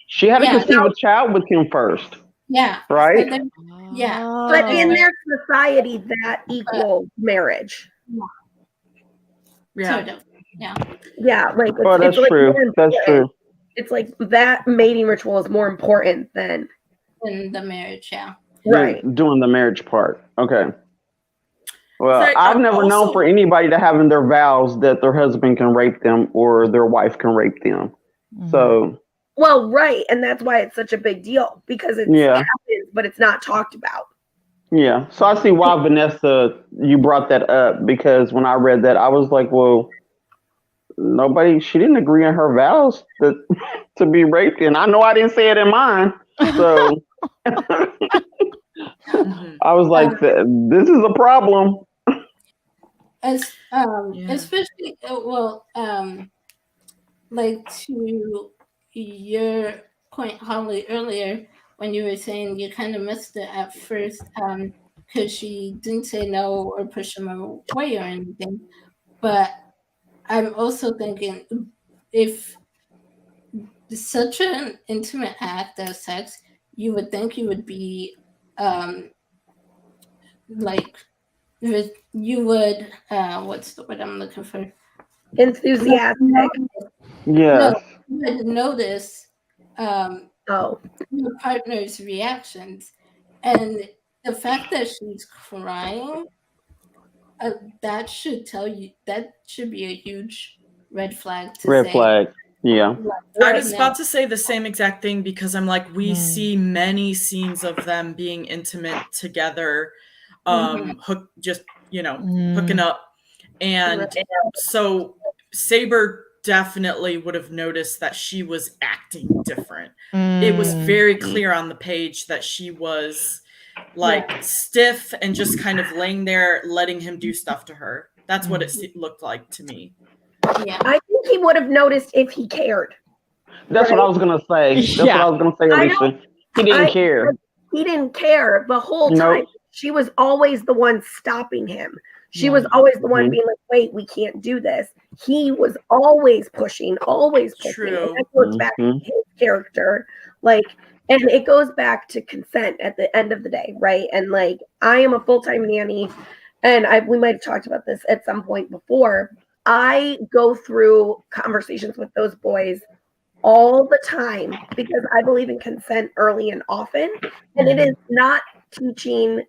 Speaker 2: She had to conceive a child with him first.
Speaker 5: Yeah.
Speaker 2: Right?
Speaker 6: But in their society, that equals marriage.
Speaker 5: Yeah.
Speaker 6: Like,
Speaker 2: that's true. That's true.
Speaker 6: It's like that mating ritual is more important than
Speaker 5: the marriage. Yeah.
Speaker 6: Right.
Speaker 2: Doing the marriage part. Okay. Well, I've never known for anybody to have in their vows that their husband can rape them or their wife can rape them. So.
Speaker 6: Well, right, and that's why it's such a big deal, because it happens, but it's not talked about.
Speaker 2: Yeah. So I see why, Vanessa, you brought that up, because when I read that, I was like, well, she didn't agree in her vows to be raped, and I know I didn't say it in mine. So I was like, this is a problem.
Speaker 5: Especially like to your point, Holly, earlier when you were saying you kind of missed it at first because she didn't say no or push him away or anything. But I'm also thinking, if such an intimate act as sex, you would think you would be like you would what's the word I'm looking for?
Speaker 6: Enthusiastic.
Speaker 2: Yes.
Speaker 5: No, you would notice
Speaker 6: Oh,
Speaker 5: your partner's reactions, and the fact that she's crying, that should tell you, that should be a huge red flag to
Speaker 2: Red
Speaker 5: say.
Speaker 2: flag. Yeah.
Speaker 3: I was about to say the same exact thing, because I'm like, we
Speaker 1: Mm.
Speaker 3: see many scenes of them being intimate together, just, hooking up. And so Saber definitely would have noticed that she was acting different. It was very clear on the page that she was like stiff and just kind of laying there, letting him do stuff to her. That's what it looked like to me.
Speaker 5: Yeah.
Speaker 6: I think he would have noticed if he cared.
Speaker 2: That's what I was gonna say. That's what I was gonna say, Alicia. He didn't care.
Speaker 6: He didn't care the whole time.
Speaker 2: Nope.
Speaker 6: She was always the one stopping him. She was always the one being like, wait, we can't do this. He was always pushing, always pushing.
Speaker 3: True.
Speaker 6: And that goes back to his character. Like, and it goes back to consent at the end of the day, right? And like, I am a full-time nanny, and we might have talked about this at some point before. I go through conversations with those boys all the time because I believe in consent early and often. And it is not teaching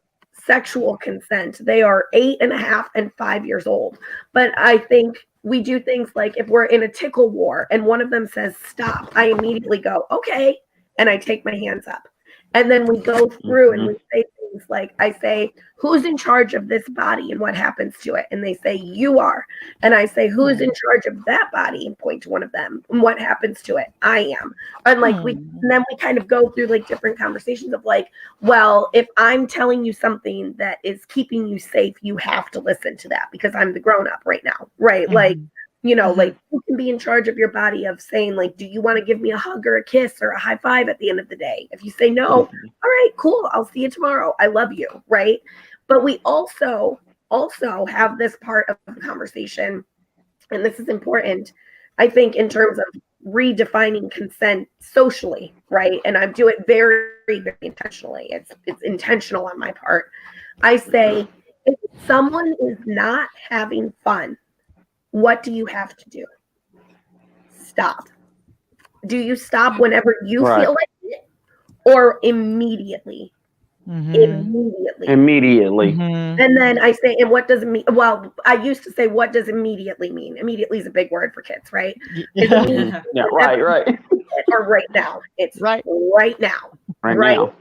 Speaker 6: sexual consent. They are 8.5 and 5 years old. But I think we do things like, if we're in a tickle war and one of them says stop, I immediately go, okay. And I take my hands up. And then we go through and we say things like, I say, who's in charge of this body and what happens to it? And they say, you are. And I say, who's in charge of that body? And point to one of them. And what happens to it? I am. And like and then we kind of go through like different conversations of like, well, if I'm telling you something that is keeping you safe, you have to listen to that because I'm the grown up right now. Right. Like, like you can be in charge of your body of saying like, do you want to give me a hug or a kiss or a high five at the end of the day? If you say no, all right, cool. I'll see you tomorrow. I love you. Right. But we also have this part of the conversation, and this is important, I think, in terms of redefining consent socially, right? And I do it very, very intentionally. It's intentional on my part. I say, if someone is not having fun, what do you have to do? Stop. Do you stop whenever you feel like it, or immediately? Immediately. And then I say, and what does it mean? Well, I used to say, what does immediately mean? Immediately is a big word for kids, right? Right. Or right now. It's right now. Right now.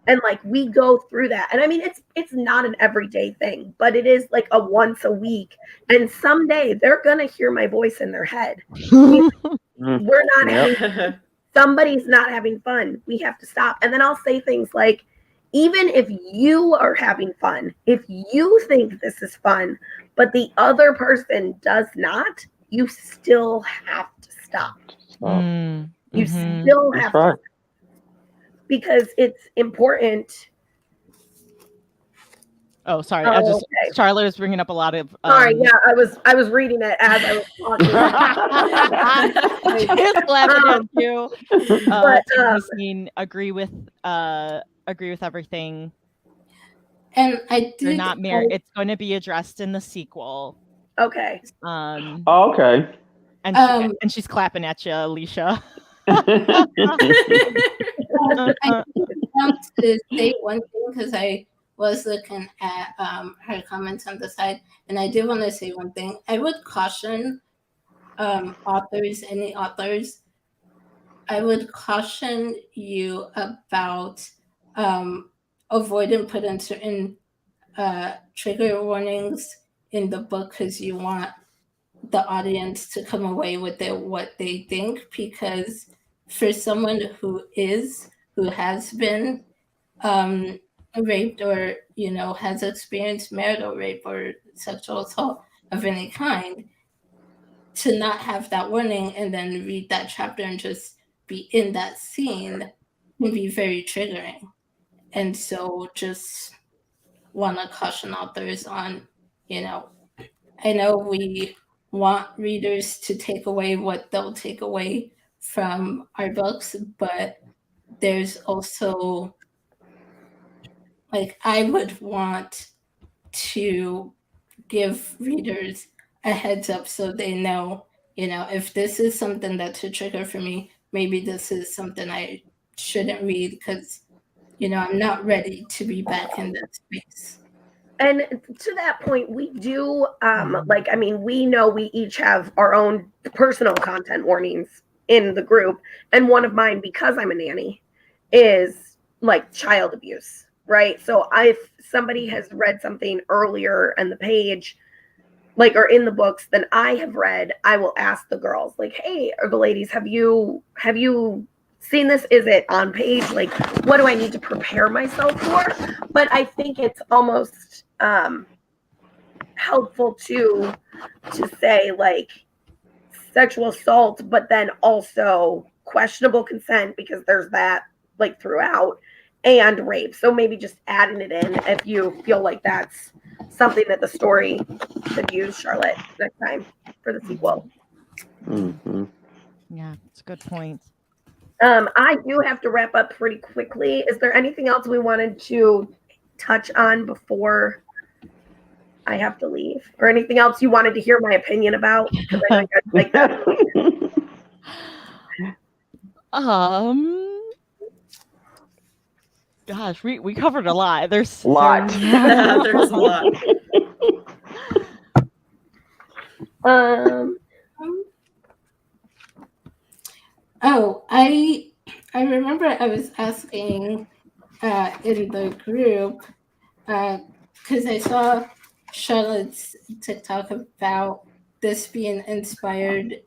Speaker 6: And like we go through that. And I mean, it's not an everyday thing, but it is like a once a week. And someday they're gonna hear my voice in their head. We're not having, somebody's not having fun. We have to stop. And then I'll say things like, even if you are having fun, if you think this is fun, but the other person does not, you still have to stop. You still have to stop. Because it's important.
Speaker 1: Oh, sorry. Charlotte was bringing up a lot of.
Speaker 6: Sorry, yeah, I was reading it as I was talking.
Speaker 1: Just laughing at you. Christine, agree with everything.
Speaker 5: And I did.
Speaker 1: They're not married. It's going to be addressed in the sequel.
Speaker 6: Okay.
Speaker 2: Okay.
Speaker 1: And she's clapping at you, Alicia.
Speaker 5: I want to say one thing because I was looking at her comments on the side, and I did want to say one thing. I would caution any authors, I would caution you about avoiding putting certain trigger warnings in the book because you want the audience to come away with what they think, because for someone who has been raped or has experienced marital rape or sexual assault of any kind, to not have that warning and then read that chapter and just be in that scene can be very triggering. And so just want to caution authors on, I know we want readers to take away what they'll take away from our books, but there's also, like, I would want to give readers a heads up so they know, if this is something that's a trigger for me, maybe this is something I shouldn't read because, I'm not ready to be back in that space.
Speaker 6: And to that point, we do, we know we each have our own personal content warnings in the group. And one of mine, because I'm a nanny, is like child abuse, right? So if somebody has read something earlier in the page, or in the books than I have read, I will ask the girls, like, hey, or the ladies, have you seen this? Is it on page? Like, what do I need to prepare myself for? But I think it's almost helpful to say, like, sexual assault, but then also questionable consent, because there's that, like, throughout, and rape. So maybe just adding it in if you feel like that's something that the story could use, Charlotte, next time for the sequel.
Speaker 2: Mm-hmm.
Speaker 1: Yeah, it's a good point.
Speaker 6: I do have to wrap up pretty quickly. Is there anything else we wanted to touch on before I have to leave, or anything else you wanted to hear my opinion about? Because I know you guys like that.
Speaker 1: Gosh, we covered a lot. There's
Speaker 2: a lot.
Speaker 3: There's a lot.
Speaker 5: I remember I was asking in the group because I saw Charlotte's TikTok about this being inspired,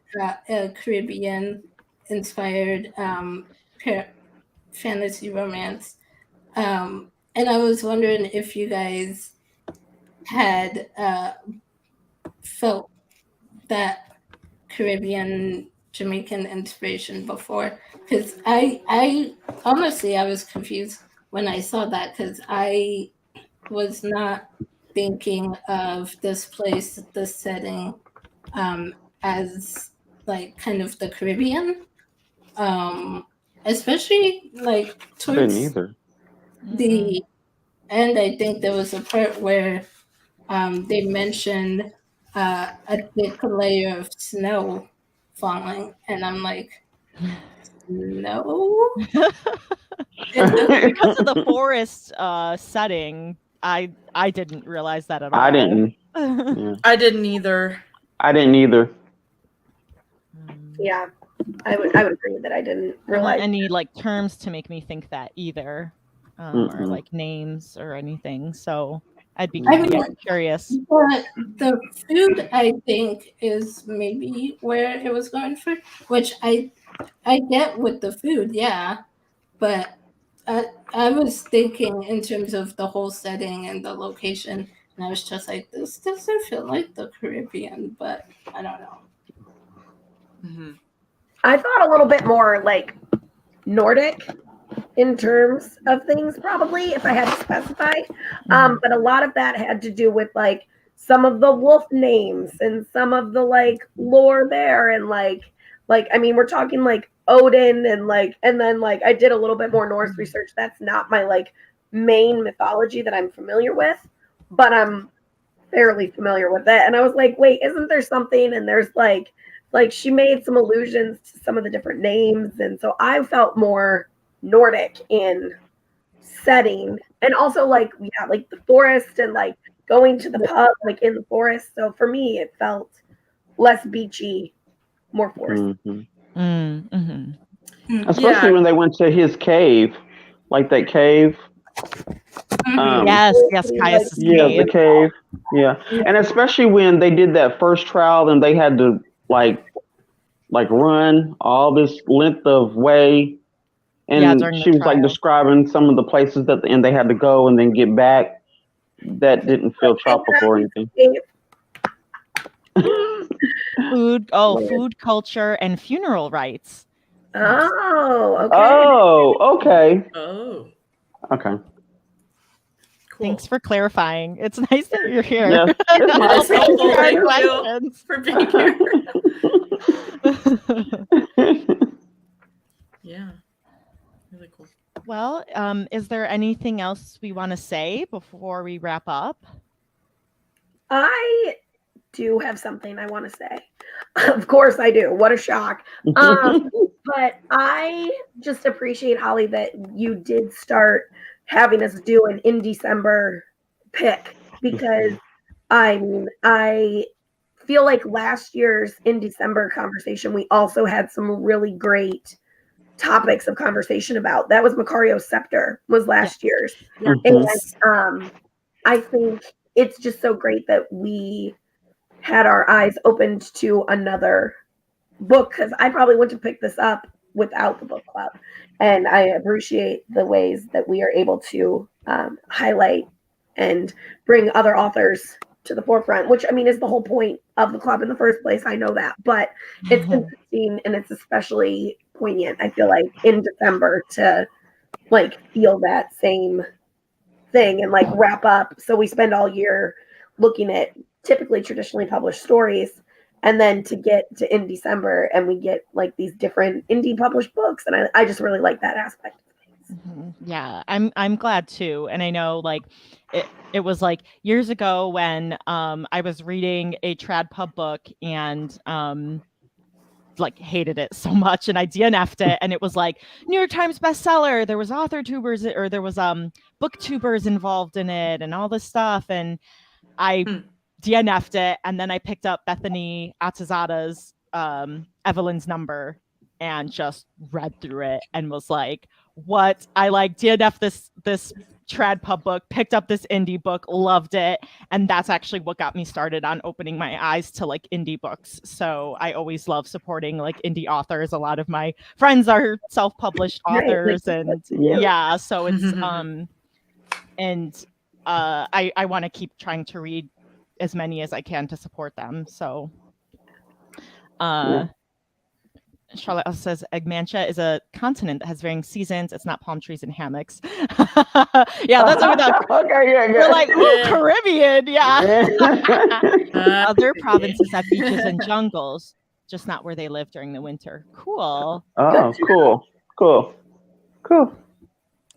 Speaker 5: a Caribbean inspired fantasy romance, and I was wondering if you guys had felt that Caribbean Jamaican inspiration before, because I honestly, I was confused when I saw that, because I was not thinking of this place, this setting, as like kind of the Caribbean, especially like towards the end. I think there was a part where they mentioned a thick layer of snow falling, and I'm like, no.
Speaker 1: Because of the forest setting, I didn't realize that at all.
Speaker 2: I didn't.
Speaker 3: Yeah. I didn't either.
Speaker 6: Yeah, I would agree with that. I didn't realize
Speaker 1: any like terms to make me think that either, or like names or anything. So I'd be curious.
Speaker 5: But the food, I think, is maybe where it was going for, which I get with the food, yeah. But I was thinking in terms of the whole setting and the location, and I was just like, this doesn't feel like the Caribbean, but I don't know.
Speaker 3: Mm-hmm.
Speaker 6: I thought a little bit more like Nordic in terms of things, probably, if I had to specify. But a lot of that had to do with like some of the wolf names and some of the like lore there, and like I mean, we're talking like Odin and then like I did a little bit more Norse research. That's not my like main mythology that I'm familiar with, but I'm fairly familiar with it. And I was like, wait, isn't there something? And there's like she made some allusions to some of the different names, and so I felt more Nordic in setting, and also like like the forest and like going to the pub like in the forest. So for me, it felt less beachy, more forest.
Speaker 2: Especially when they went to his cave, like that cave.
Speaker 1: Yes, Caius' cave.
Speaker 2: The cave. Yeah, and especially when they did that first trial and they had to like run all this length of way, and she was like describing some of the places that they had to go and then get back. That didn't feel tropical or anything.
Speaker 1: Food culture and funeral rites.
Speaker 6: Oh, okay.
Speaker 2: Oh, okay.
Speaker 3: Oh,
Speaker 2: okay.
Speaker 3: Cool.
Speaker 1: Thanks for clarifying. It's nice that you're here.
Speaker 2: Yeah,
Speaker 3: it's helpful. Thank you for being here. Yeah, really cool.
Speaker 1: Well, is there anything else we want to say before we wrap up?
Speaker 6: I do have something I want to say. Of course I do. What a shock. But I just appreciate, Holly, that you did start having us do an in December pick, because I feel like last year's in December conversation, we also had some really great topics of conversation about. That was Macario's Scepter was last year's. And I think it's just so great that we had our eyes opened to another book, because I probably wouldn't have picked this up without the book club. And I appreciate the ways that we are able to highlight and bring other authors to the forefront, which I mean is the whole point of the club in the first place. I know that, but it's interesting, and it's especially poignant, I feel like, in December to like feel that same thing and like wrap up. So we spend all year looking at typically traditionally published stories, and then to get to in December and we get like these different indie published books, and I just really like that aspect of things.
Speaker 1: Yeah, I'm glad too. And I know like it was like years ago when I was reading a trad pub book and like hated it so much, and I DNF'd it, and it was like New York Times bestseller. There was author tubers, or there was booktubers involved in it and all this stuff, and I DNF'd it, and then I picked up Bethany Atazada's Evelyn's Number and just read through it and was like, what? I like DNF'd this trad pub book, picked up this indie book, loved it, and that's actually what got me started on opening my eyes to like indie books. So I always love supporting like indie authors. A lot of my friends are self-published authors, and yeah, so it's I want to keep trying to read as many as I can to support them. So Charlotte also says Egmantia is a continent that has varying seasons. It's not palm trees and hammocks. Yeah, that's what we thought.
Speaker 2: Okay, yeah,
Speaker 1: we're like, ooh, Caribbean, yeah. Other provinces have beaches and jungles, just not where they live during the winter. Cool.
Speaker 2: Oh, cool.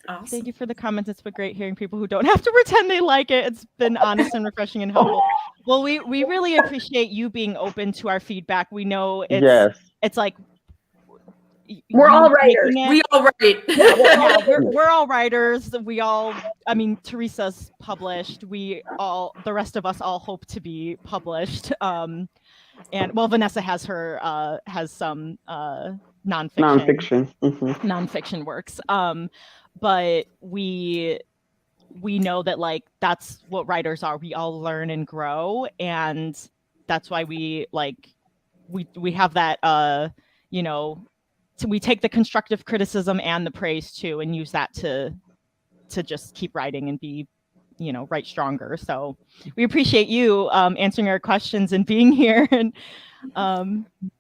Speaker 3: Awesome.
Speaker 1: Thank you for the comments. It's been great hearing people who don't have to pretend they like it. It's been honest and refreshing and helpful. Well, we really appreciate you being open to our feedback. We know it's like
Speaker 6: we're all writers.
Speaker 3: We all write.
Speaker 1: We're all writers. We all, I mean, Teresa's published. The rest of us all hope to be published. And well, Vanessa has some nonfiction works. But we know that like that's what writers are. We all learn and grow, and that's why we have that we take the constructive criticism and the praise too, and use that to just keep writing and be write stronger. So we appreciate you answering our questions and being here and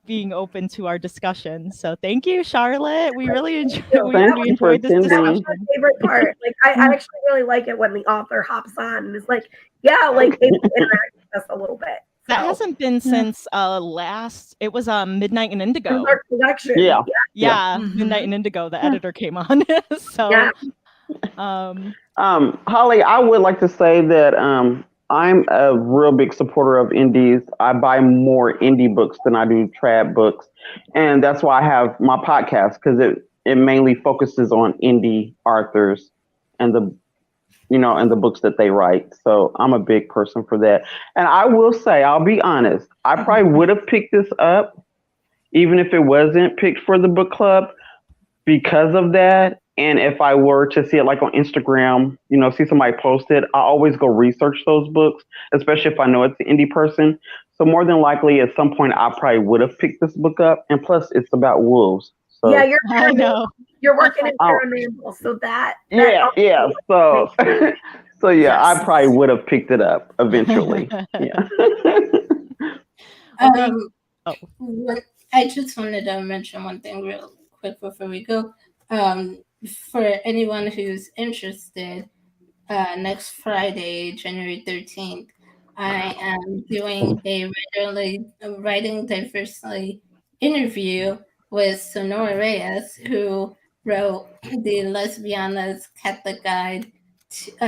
Speaker 1: being open to our discussion. So thank you, Charlotte. We really enjoyed this discussion.
Speaker 6: My favorite part. Like I actually really like it when the author hops on and is like, yeah, like able to interact with us a little bit.
Speaker 1: That hasn't been since it was Midnight in Indigo.
Speaker 6: Our collection.
Speaker 1: Yeah. Midnight in Indigo, the editor came on. So
Speaker 2: Holly, I would like to say that I'm a real big supporter of indies. I buy more indie books than I do trad books. And that's why I have my podcast, because it mainly focuses on indie authors and the books that they write. So I'm a big person for that. And I will say, I'll be honest, I probably would have picked this up even if it wasn't picked for the book club because of that. And if I were to see it like on Instagram, see somebody post it, I always go research those books, especially if I know it's an indie person. So more than likely at some point, I probably would have picked this book up. And plus it's about wolves. So
Speaker 6: yeah, you're working in Paramount, so that
Speaker 2: so so yeah, I probably would have picked it up eventually.
Speaker 5: I just wanted to mention one thing real quick before we go. For anyone who's interested, next Friday, January 13th, I am doing a Writing Diversely interview with Sonora Reyes, who wrote the Lesbiana's Catholic Guide to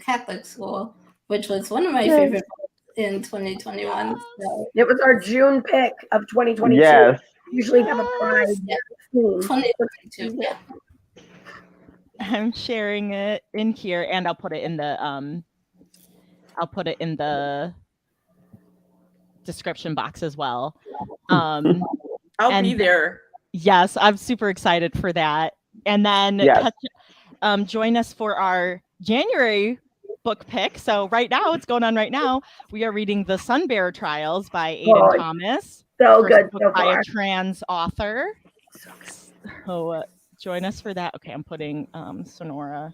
Speaker 5: Catholic School, which was one of my favorite books in 2021. So.
Speaker 6: It was our June pick of 2022.
Speaker 2: Yes.
Speaker 6: Usually have a prize.
Speaker 5: Yeah.
Speaker 6: theme.
Speaker 5: 2022. Yeah.
Speaker 1: I'm sharing it in here, and I'll put it in the description box as well.
Speaker 3: I'll be there.
Speaker 1: Yes, I'm super excited for that. And then
Speaker 2: Yes.
Speaker 1: join us for our January book pick. So right now, it's going on right now. We are reading The Sunbearer Trials by Aidan Thomas.
Speaker 6: So
Speaker 1: First
Speaker 6: good
Speaker 1: book
Speaker 6: so
Speaker 1: by
Speaker 6: far.
Speaker 1: a trans author. So join us for that. Okay, I'm putting Sonora.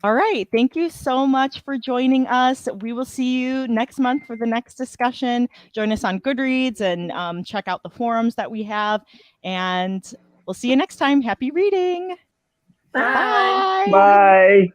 Speaker 1: All right. Thank you so much for joining us. We will see you next month for the next discussion. Join us on Goodreads and check out the forums that we have. And we'll see you next time. Happy reading.
Speaker 3: Bye.
Speaker 1: Bye.
Speaker 2: Bye.